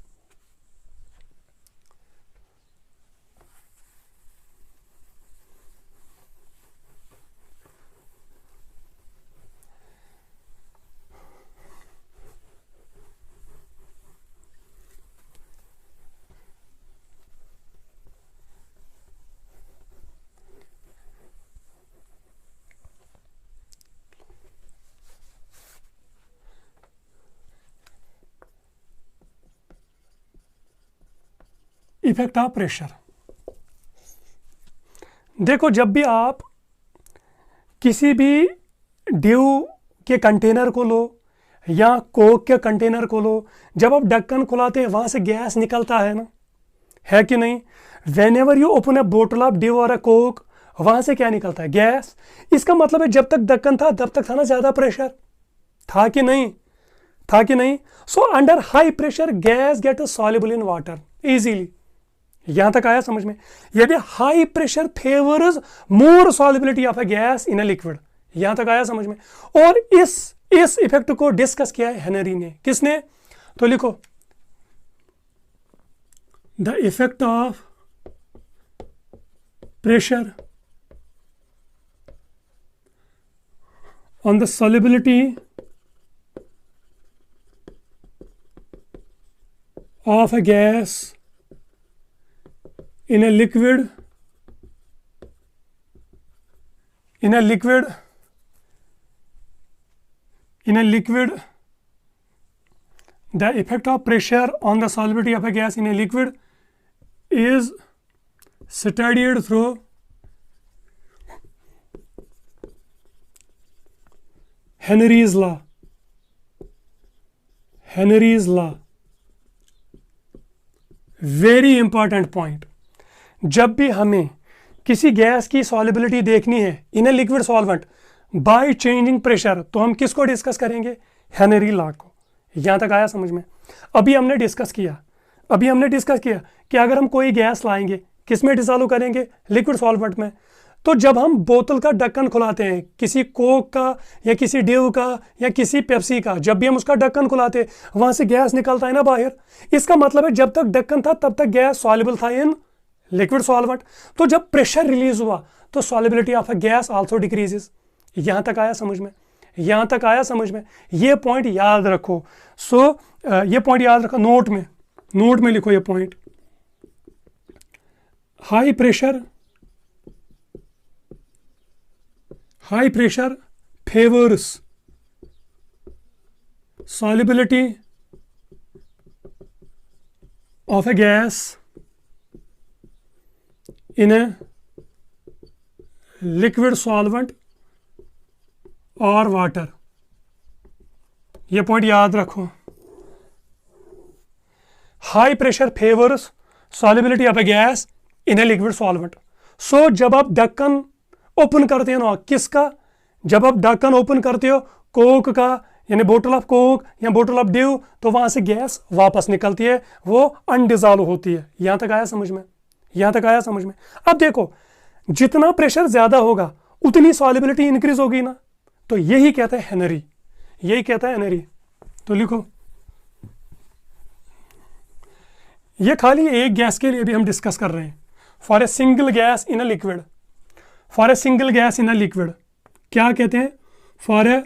Effect of pressure. देखो, जब भी आप किसी भी ड्यू के कंटेनर को लो या कोक के कंटेनर को लो, जब आप ढक्कन खुलाते हैं वहां से गैस निकलता है ना, है कि नहीं? When ever you open a बोतल ऑफ ड्यू और अ कोक, वहां से क्या निकलता है? गैस। इसका मतलब है जब तक ढक्कन था तब तक था ना ज्यादा प्रेशर, था कि नहीं? So under high pressure gas get soluble in water easily. यहां तक आया समझ में? यदि high pressure favours more solubility of a gas in a liquid. यहां तक आया समझ में? और इस इफेक्ट को डिस्कस किया है हेनरी ने। किसने? तो लिखो, the effect of pressure on the solubility of a gas in a liquid the effect of pressure on the solubility of a gas in a liquid is studied through Henry's law, Henry's law, very important point. जब भी हमें किसी gas की solubility देखनी है in a liquid solvent by changing pressure, तो हम किसको डिस्कस करेंगे? हेनरी लॉ को। यहां तक आया समझ में? अभी हमने डिस्कस किया कि अगर हम कोई गैस लाएंगे किस में डिसॉल्व करेंगे? लिक्विड सॉल्वेंट में। तो जब हम बोतल का ढक्कन खुलाते हैं, किसी कोक का या किसी ड्यू का या किसी पेप्सी का, जब भी हम उसका ढक्कन खुलाते हैं वहां से गैस निकलता है ना बाहर। इसका मतलब है जब तक ढक्कन था तब तक गैस सॉल्युबल था इन लिक्विड सॉल्वेंट। तो जब प्रेशर रिलीज हुआ तो solubility of a gas also decreases. यहां तक आया समझ में? यहां तक आया समझ में? ये पॉइंट याद रखो। ये पॉइंट याद रखो, नोट में लिखो ये point. High pressure favours solubility of a gas in a liquid solvent और वाटर। ये पॉइंट याद रखो। High pressure favours solubility of a gas in a liquid solvent. So जब आप ढक्कन ओपन करते हो ना, किसका? जब आप ढक्कन ओपन करते हो कोक का, यानी बोतल ऑफ कोक या बोतल ऑफ ड्यू, तो वहां से गैस वापस निकलती है, वो अनडिजॉल्व होती है। यहां तक आया समझ में? यहां तक आया समझ में? अब देखो, जितना प्रेशर ज्यादा होगा उतनी सॉल्युबिलिटी इंक्रीज होगी ना। तो यही कहता है हेनरी, यही कहता है हेनरी। तो लिखो, ये खाली एक गैस के लिए भी हम डिस्कस कर रहे हैं। For a single gas in a liquid, for a single gas in a liquid क्या कहते हैं? For a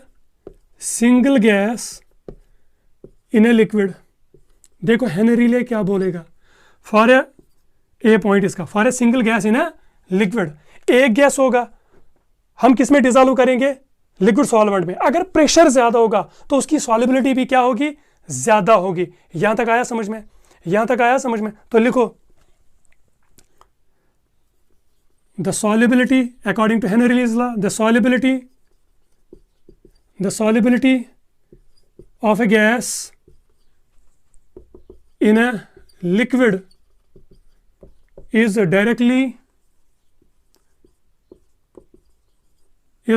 single gas in a liquid. देखो हेनरी ले क्या बोलेगा, फॉर ए पॉइंट इसका, for a single gas in a liquid. एक gas होगा, हम किस में डिसॉल्व करेंगे? लिक्विड सॉल्वेंट में। अगर प्रेशर ज्यादा होगा तो उसकी सॉल्युबिलिटी भी क्या होगी? ज्यादा होगी। यहां तक आया समझ में? यहां तक आया समझ में? तो लिखो, the solubility according to Henry's law, the solubility of a gas in a liquid is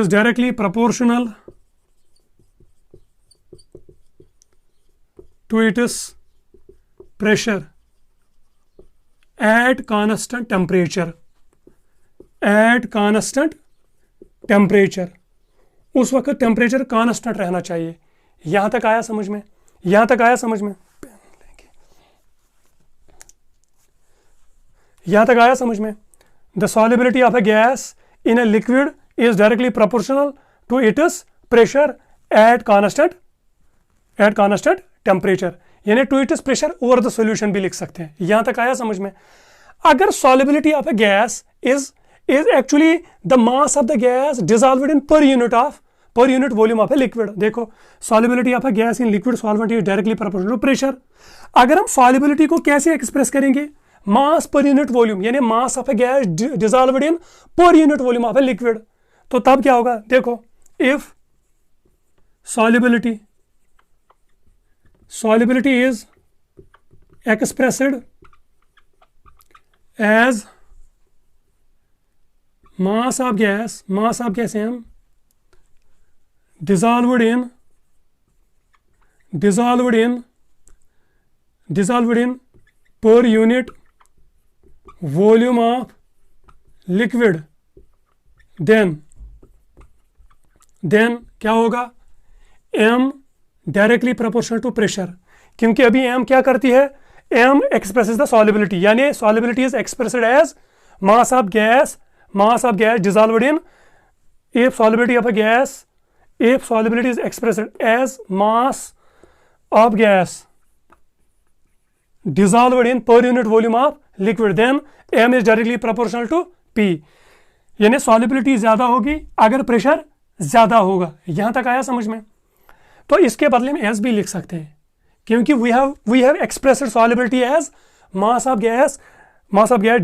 directly proportional to its pressure at constant temperature, eight constant temperature. उस वक्त टेम्परेचर कांस्टेंट रहना चाहिए। यहां तक आया समझ में? यहां तक आया समझ में? यहां तक आया समझ में? The solubility of a gas in a liquid is directly proportional to its pressure at constant temperature, यानी to its pressure over the solution भी लिख सकते हैं। यहां तक आया समझ में? अगर solubility of a gas is actually the mass of the gas dissolved in per unit volume of a liquid। देखो, solubility of a gas in liquid solvent is directly proportional to pressure। अगर हम solubility को कैसे express करेंगे? mass per unit volume, यानी mass of a gas dissolved in per unit volume of a liquid। तो तब क्या होगा? देखो, if solubility is expressed as mass of gas है हम dissolved in per unit volume of liquid, then क्या होगा? m directly proportional to pressure. क्योंकि अभी m क्या करती है? m एक्सप्रेसेस द सॉल्युबिलिटी, यानी solubility is expressed as mass of gas dissolved in, if solubility of a gas, if solubility is expressed as mass of gas dissolved in per unit volume of liquid, then m is directly proportional to p, यानी solubility ज्यादा होगी अगर pressure ज्यादा होगा। यहां तक आया समझ में? तो इसके बदले में s भी लिख सकते हैं, क्योंकि we have expressed solubility as mass of gas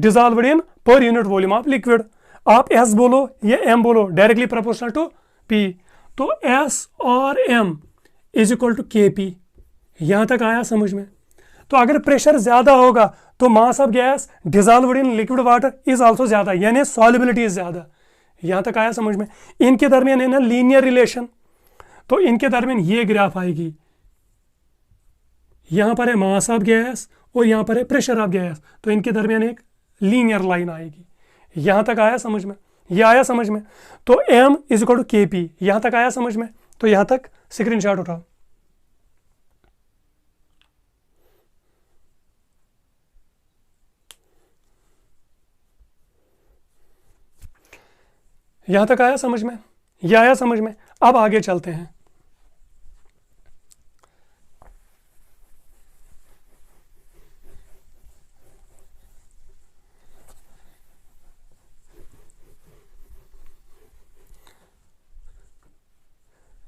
dissolved in per unit volume of liquid। आप s बोलो या m बोलो, डायरेक्टली प्रोपोर्शनल टू p। तो एस और M is equal to K P. यहां तक आया समझ में? तो अगर प्रेशर ज्यादा होगा तो मास of gas dissolved in liquid water is also ज्यादा, यानी सॉल्युबिलिटी इज ज्यादा। यहां तक आया समझ में? इनके दरमियान है ना लीनियर रिलेशन, तो इनके दरमियान ये ग्राफ आएगी। यहां पर है मास ऑफ गैस और यहां पर है प्रेशर ऑफ गैस, तो इनके दरमियान एक लीनियर लाइन आएगी। यहां तक आया समझ में? ये आया समझ में? तो m is equal to K P. यहां तक आया समझ में? तो यहां तक स्क्रीनशॉट उठाओ। यहां तक आया समझ में? ये आया समझ में? अब आगे चलते हैं।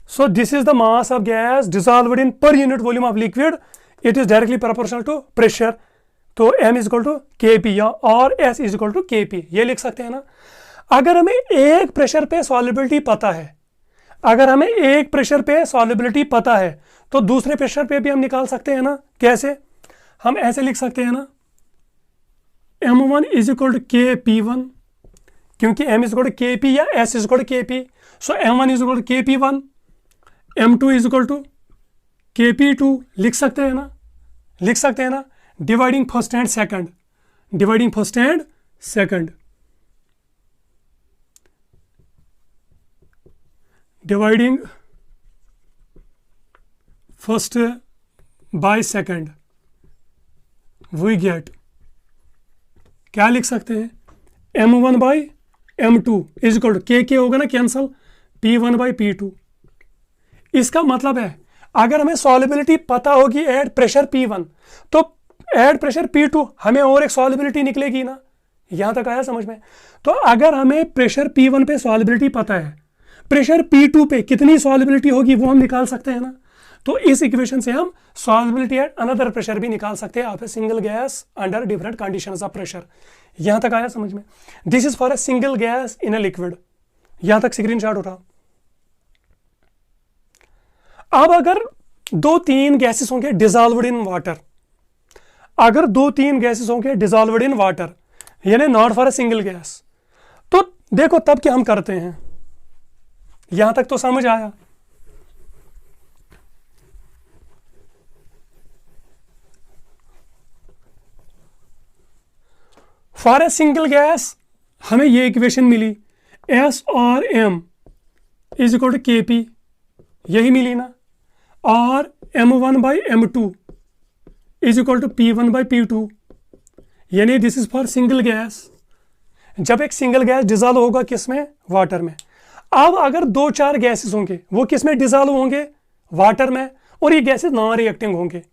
So this is the mass of gas dissolved in per unit volume of liquid. It is directly proportional to pressure. तो m is equal to kp या और s is equal to kp, ये लिख सकते हैं ना। अगर हमें एक प्रेशर पे सॉल्युबिलिटी पता है, अगर हमें एक प्रेशर पे सॉल्युबिलिटी पता है तो दूसरे प्रेशर पे भी हम निकाल सकते हैं ना। कैसे? हम ऐसे लिख सकते हैं ना, m1 is equal to K P one, क्योंकि m is equal to K P या s is equal to K P. So m1 is equal to K P one, m2 is equal to K P two. लिख सकते हैं ना, लिख सकते हैं ना। Dividing first and second, dividing first and second, dividing first by second, we get, क्या लिख सकते हैं, m1 by m2 is equal to के होगा ना कैंसल, p1 बाई p2। इसका मतलब है अगर हमें सॉल्युबिलिटी पता होगी एट प्रेशर P1 तो एट प्रेशर P2 हमें और एक सॉल्युबिलिटी निकलेगी ना। यहां तक आया समझ में? तो अगर हमें प्रेशर P1 पे सॉल्युबिलिटी पता है, प्रेशर P2 पे कितनी सॉल्युबिलिटी होगी वो हम निकाल सकते हैं ना। तो इस इक्वेशन से हम सॉल्युबिलिटी एट अनदर प्रेशर भी निकाल सकते हैं of a single gas under different conditions of pressure. यहां तक आया समझ में? This is for a single gas in a liquid. यहां तक स्क्रीनशॉट उठाओ। अब अगर 2-3 गैसेस होंगे डिजॉल्व्ड इन वाटर, अगर 2-3 गैसेस होंगे डिजॉल्व्ड इन वाटर यानी not for a single gas, तो देखो तब क्या हम करते हैं। यहां तक तो समझ आया? फॉर ए सिंगल गैस हमें ये इक्वेशन मिली, एस और M is equal to K P, यही मिली ना। और m1 by m2 is equal to p1 by p2, यानी this is for single gas. जब एक सिंगल गैस डिजॉल्व होगा किसमें? वाटर में। अब अगर 2-4 गैसेस होंगे वो किस में डिजॉल्व होंगे? वाटर में। और ये गैसेस नॉन रिएक्टिंग होंगे।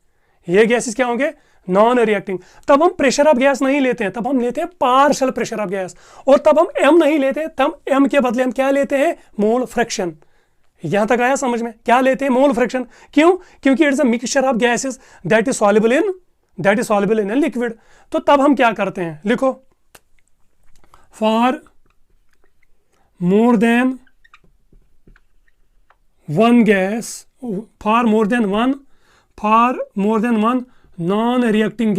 ये गैसेस क्या होंगे? Non reacting. तब हम प्रेशर ऑफ गैस नहीं लेते हैं, तब हम लेते हैं पार्शियल प्रेशर ऑफ गैस। और तब हम m नहीं लेते, तब m के बदले हम क्या लेते हैं? Mole fraction. यहां तक आया समझ में? क्या लेते हैं? Mole fraction. क्यों? क्योंकि it's a mixture of gases that is soluble in a liquid. तो तब हम क्या करते हैं? लिखो, for more than one gas, for more than one non reacting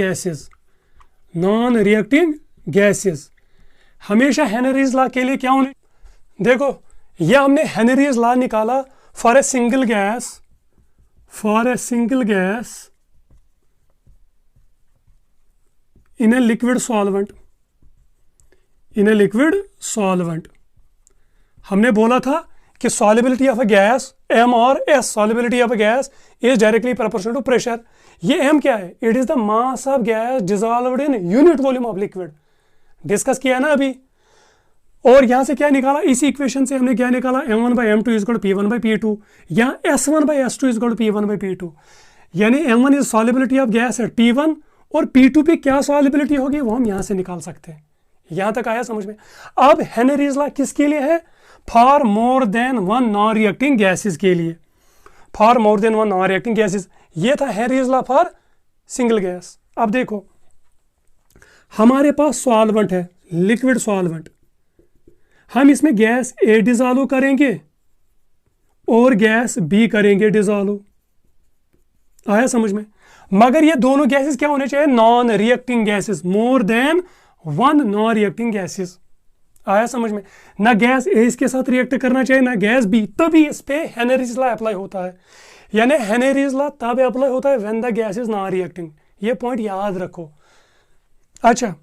gases, हमेशा हेनरीज लॉ के लिए क्या होने, देखो ये हमने हेनरीज लॉ निकाला for a single gas in a liquid solvent. हमने बोला था कि solubility of a gas m और s, solubility of a gas is directly proportional to pressure. ये m क्या है? It is the mass of gas dissolved in unit volume of liquid. Discuss किया ना अभी। और यहां से क्या निकाला? इसी इक्वेशन से हमने क्या निकाला? m1 by m2 is equal to p1 by p2, या s1 by s2 is equal to p1 by p2। यानी m1 is solubility of gas at p1 और p2 पे क्या सॉल्युबिलिटी होगी वो हम यहां से निकाल सकते हैं। यहां तक आया समझ में? अब हेनरीज लॉ किसके लिए है? For more than one non reacting gases के लिए। For more than one non reacting gases, ये था Henry's law for single gas. अब देखो हमारे पास सॉल्वेंट है, लिक्विड सॉल्वेंट। हम इसमें गैस ए डिसॉल्व करेंगे और गैस बी करेंगे डिजॉल्व। आया समझ में? मगर ये दोनों गैसेस क्या होने चाहिए? Non reacting gases, more than one non reacting gases. आया समझ में? ना गैस ए इसके साथ रिएक्ट करना चाहिए ना गैस बी, तभी इस पे हेनरीज लॉ अप्लाई होता है। यानी हेनरीज लॉ तब अप्लाई होता है when the gas is non reacting. ये पॉइंट याद रखो। अच्छा,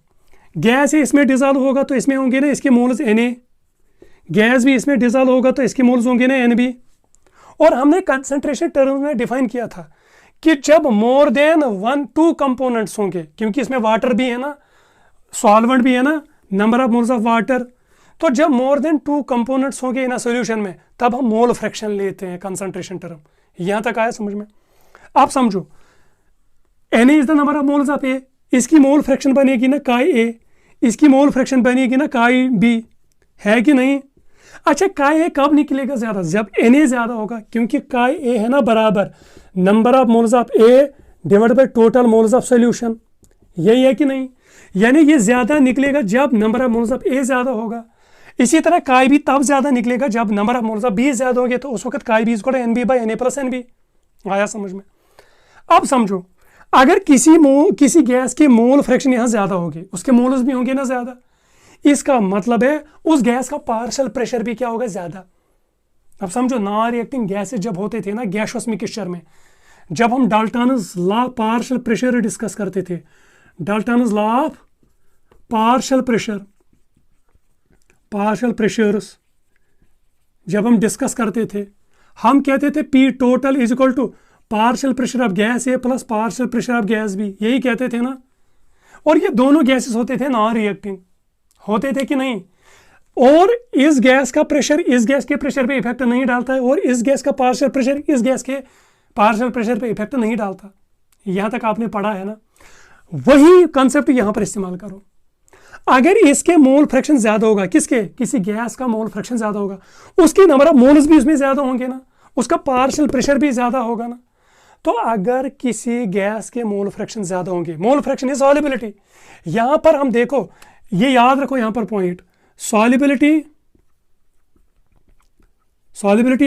गैस इसमें डिजॉल्व होगा तो इसमें होंगे ना इसके मोल्स Na, गैस भी इसमें डिजॉल्व होगा तो इसके मोल्स होंगे ना Nb। और हमने कंसंट्रेशन टर्म्स में डिफाइन किया था कि जब more than one two components होंगे, क्योंकि इसमें वाटर भी है ना, सॉल्वेंट भी है ना, number of moles of water, तो जब मोर देन टू कंपोनेंट्स होंगे इन सोल्यूशन में तब हम मोल फ्रैक्शन लेते हैं, कंसंट्रेशन टर्म। यहां तक आया समझ में? आप समझो, Na is the number of moles of A, इसकी मोल फ्रैक्शन बनेगी ना काई ए, इसकी मोल फ्रैक्शन बनेगी ना काई बी, है कि नहीं? अच्छा, काई ए कब निकलेगा ज्यादा? जब Na ज्यादा होगा, क्योंकि काई ए है ना बराबर number of moles of A divide by total moles of solution. यही है कि नहीं? यानी ये ज्यादा निकलेगा जब नंबर ऑफ मोल्स ऑफ ए ज्यादा होगा। इसी तरह काई बी तब ज्यादा निकलेगा जब number of moles of B ज्यादा होंगे, तो उस वक्त chi B equal to NB by Na plus NB। आया समझ में? अब समझो, अगर किसी गैस के मोल फ्रैक्शन यहां ज्यादा होगी, उसके मोल्स भी होंगे ना ज्यादा, इसका मतलब है उस गैस का पार्शियल प्रेशर भी क्या होगा? ज्यादा। अब समझो, नॉन रिएक्टिंग गैसेस जब होते थे ना गैसियस मिक्सचर में, जब हम Dalton's law partial pressure discuss करते थे, Dalton's law of partial pressures जब हम डिस्कस करते थे, हम कहते थे P total is equal to partial pressure of gas A plus partial pressure of gas B. यही कहते थे ना। और ये दोनों गैसेस होते थे नॉन रिएक्टिंग, होते थे कि नहीं? और इस गैस का प्रेशर इस गैस के प्रेशर पे इफेक्ट नहीं डालता है, और इस गैस का पार्शियल प्रेशर इस गैस के पार्शियल प्रेशर पे इफेक्ट नहीं डालता। यहां तक आपने पढ़ा है ना? वही कॉन्सेप्ट यहां पर इस्तेमाल करो। अगर इसके मोल फ्रैक्शन ज्यादा होगा, किसके? किसी गैस का मोल फ्रैक्शन ज्यादा होगा, उसके नंबर ऑफ मोल्स भी उसमें ज्यादा होंगे ना, उसका पार्शियल प्रेशर भी ज्यादा होगा ना। तो अगर किसी गैस के मोल फ्रैक्शन ज्यादा होंगे, मोल फ्रैक्शन इज सॉल्युबिलिटी। यहां पर हम देखो, ये याद रखो यहां पर point, solubility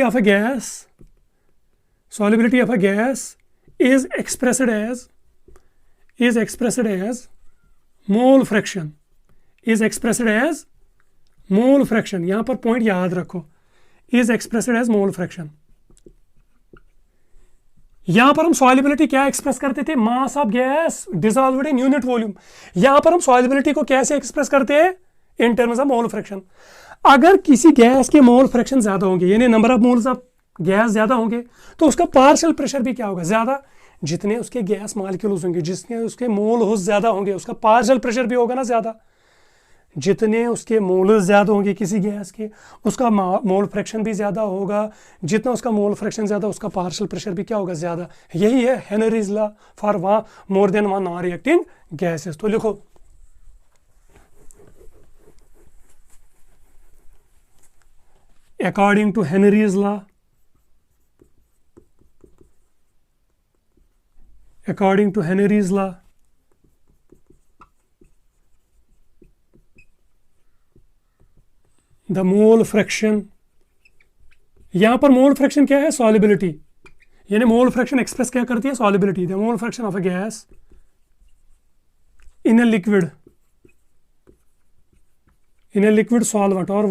of a gas is expressed as mole fraction, यहां पर पॉइंट याद रखो, is expressed as mole fraction। यहां पर हम सॉल्युबिलिटी क्या एक्सप्रेस करते थे? मास of gas dissolved in unit volume. यहां पर हम सॉल्युबिलिटी को कैसे एक्सप्रेस करते हैं? In terms of mole fraction. अगर किसी गैस के मोल फ्रैक्शन ज्यादा होंगे, यानी number of moles of gas ज्यादा होंगे, तो उसका पार्शियल प्रेशर भी क्या होगा? ज्यादा। जितने उसके गैस मॉलिक्यूल्स होंगे, जितने उसके मोल ज्यादा होंगे, उसका पार्शियल प्रेशर भी होगा ना ज्यादा। जितने उसके मोल ज्यादा होंगे किसी गैस के, उसका मोल फ्रैक्शन भी ज्यादा होगा। जितना उसका मोल फ्रैक्शन ज्यादा, उसका पार्शियल प्रेशर भी क्या होगा? ज्यादा। यही है Henry's law for more than one non reacting gases. तो लिखो, according to Henry's law, the mole fraction, यहां पर मोल फ्रैक्शन क्या है? सॉल्युबिलिटी। यानी मोल फ्रैक्शन एक्सप्रेस क्या करती है? Solubility. The mole fraction of a gas in a liquid solvent or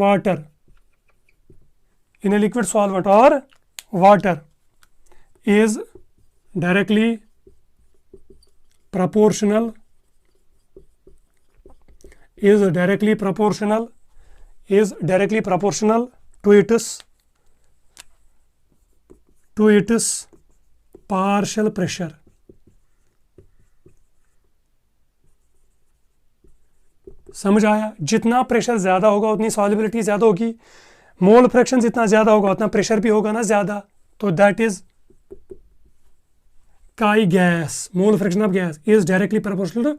water is directly proportional to its partial pressure। समझ आया? जितना प्रेशर ज्यादा होगा उतनी सॉल्युबिलिटी ज्यादा होगी, मोल फ्रैक्शन जितना ज्यादा होगा उतना प्रेशर भी होगा ना ज्यादा। तो that is chi gas, mole fraction of gas is directly proportional to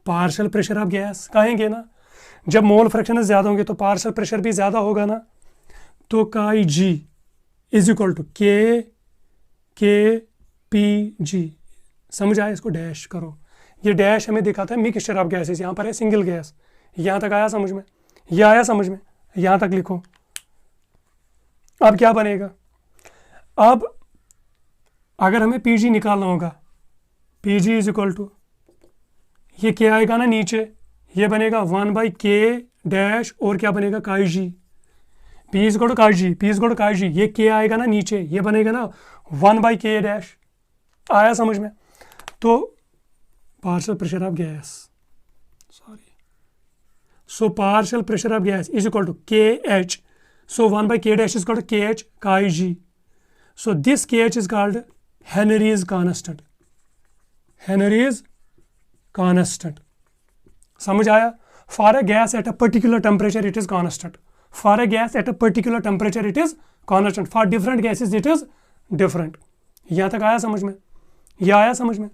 partial pressure of gas. कहेंगे ना, जब मोल फ्रैक्शन ज्यादा होंगे तो पार्शियल प्रेशर भी ज्यादा होगा ना। तो काई जी is equal to K P G. समझ आया? इसको डैश करो। ये डैश हमें दिखाता है मिक्सचर ऑफ गैसेस, यहाँ पर है सिंगल गैस। यहाँ तक आया समझ में? यह आया समझ में? यहाँ तक लिखो। अब क्या बनेगा? अब अगर हमें पी जी निकालना होगा, P G is equal to, ये क्या आएगा ना नीचे, ये बनेगा 1/k डैश और क्या बनेगा काई जी, पी इज इक्वल टू काई जी, पी इज इक्वल टू काई जी, ये के आएगा ना नीचे, ये बनेगा ना 1/k डैश। आया समझ में? तो partial pressure of gas, sorry, so partial pressure of gas is equal to K H, so 1/k dash is called kh chi g, so this kh is called Henry's constant, Henry's constant। समझ आया? for a gas at a particular temperature it is constant, for a gas at a particular temperature it is constant, for different gases it is different। यहाँ तक आया समझ में? यह आया समझ में?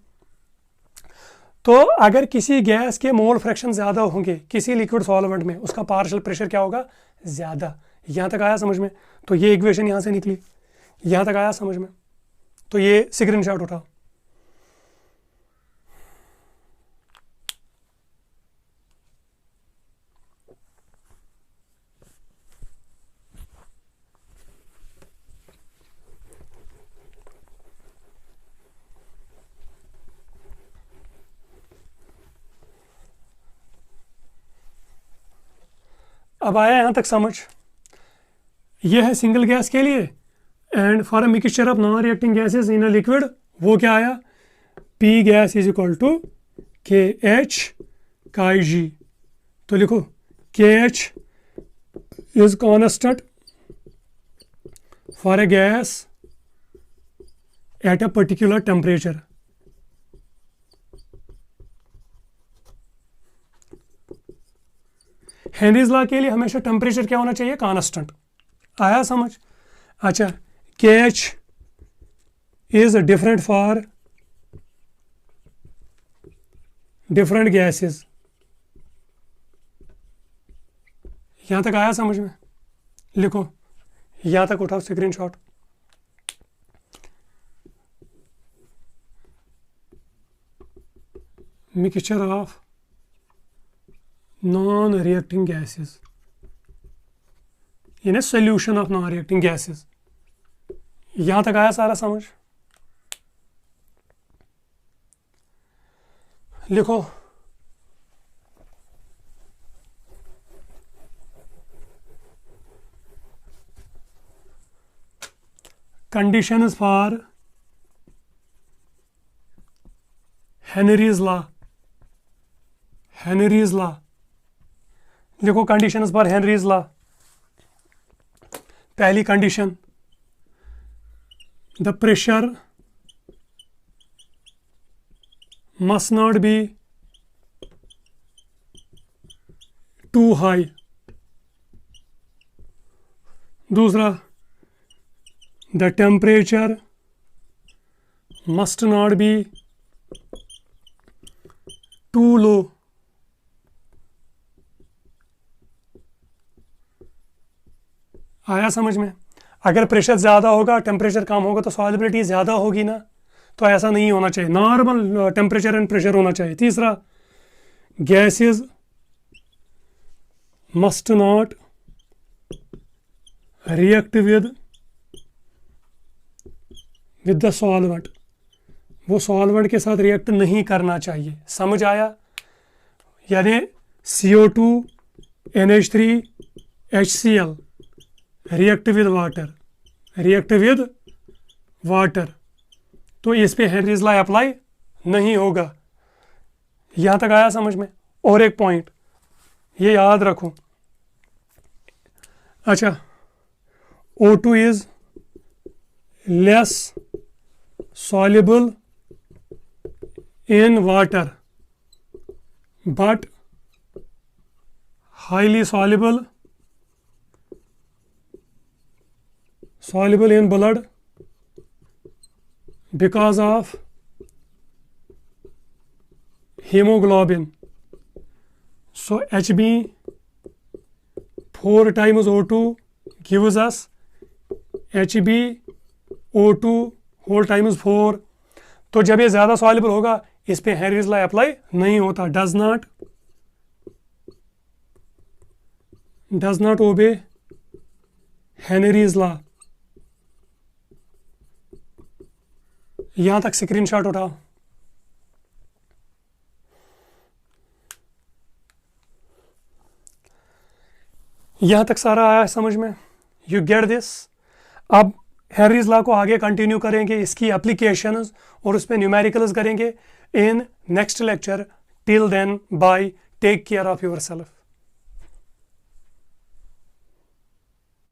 तो अगर किसी गैस के मोल फ्रैक्शन ज़्यादा होंगे किसी लिक्विड सॉल्वेंट में, उसका पार्शियल प्रेशर क्या होगा? ज़्यादा। यहाँ तक आया समझ में? तो ये इक्वेशन यहाँ से निकली। यहाँ तक आया समझ में? तो ये स्क्रीनशॉट उठाओ। अब आया यहाँ तक समझ? ये है सिंगल गैस के लिए, and for a mixture of non reacting gases in a liquid वो क्या आया? P gas is equal to K H chi G. तो लिखो K H is constant for a gas at a particular temperature. Henry's law के लिए हमेशा temperature क्या होना चाहिए? कांस्टेंट। आया समझ? अच्छा, के H is different for different gases. यहां तक आया समझ में? लिखो, यहां तक उठाओ screenshot. Mixture of non-reacting gases in a solution of non-reacting gases। यहां तक आया सारा समझ? लिखो, conditions for Henry's law, Henry's law। लिखो कंडीशंस फॉर हेनरीज लॉ। पहली condition, the pressure must not be too high. दूसरा, the temperature must not be too low. आया समझ में? अगर प्रेशर ज़्यादा होगा टेम्परेचर कम होगा तो सॉल्युबिलिटी ज़्यादा होगी ना, तो ऐसा नहीं होना चाहिए, नॉर्मल टेम्परेचर एंड प्रेशर होना चाहिए। तीसरा, gases must not react with the solvent, वो सॉल्वेंट के साथ रिएक्ट नहीं करना चाहिए। समझ आया? यानी CO2 NH3 HCl react with water, react with water, तो इस पे हेनरीज लॉ अप्लाई नहीं होगा। यहाँ तक आया समझ में? और एक पॉइंट ये याद रखो। अच्छा, O2 is less soluble in water but highly soluble in blood because of hemoglobin. So Hb 4 times O2 gives us HbO2 whole times 4. तो जब ये ज़्यादा सॉल्युबल होगा इस पे हेनरीज लॉ अप्लाई नहीं होता, does not obey Henry's law. यहां तक स्क्रीनशॉट उठाओ। यहां तक सारा आया समझ में? You get this? अब हेनरीज लॉ को आगे कंटिन्यू करेंगे, इसकी एप्लीकेशंस और उस पर न्यूमेरिकल्स करेंगे in next lecture. Till then bye, take care of your self.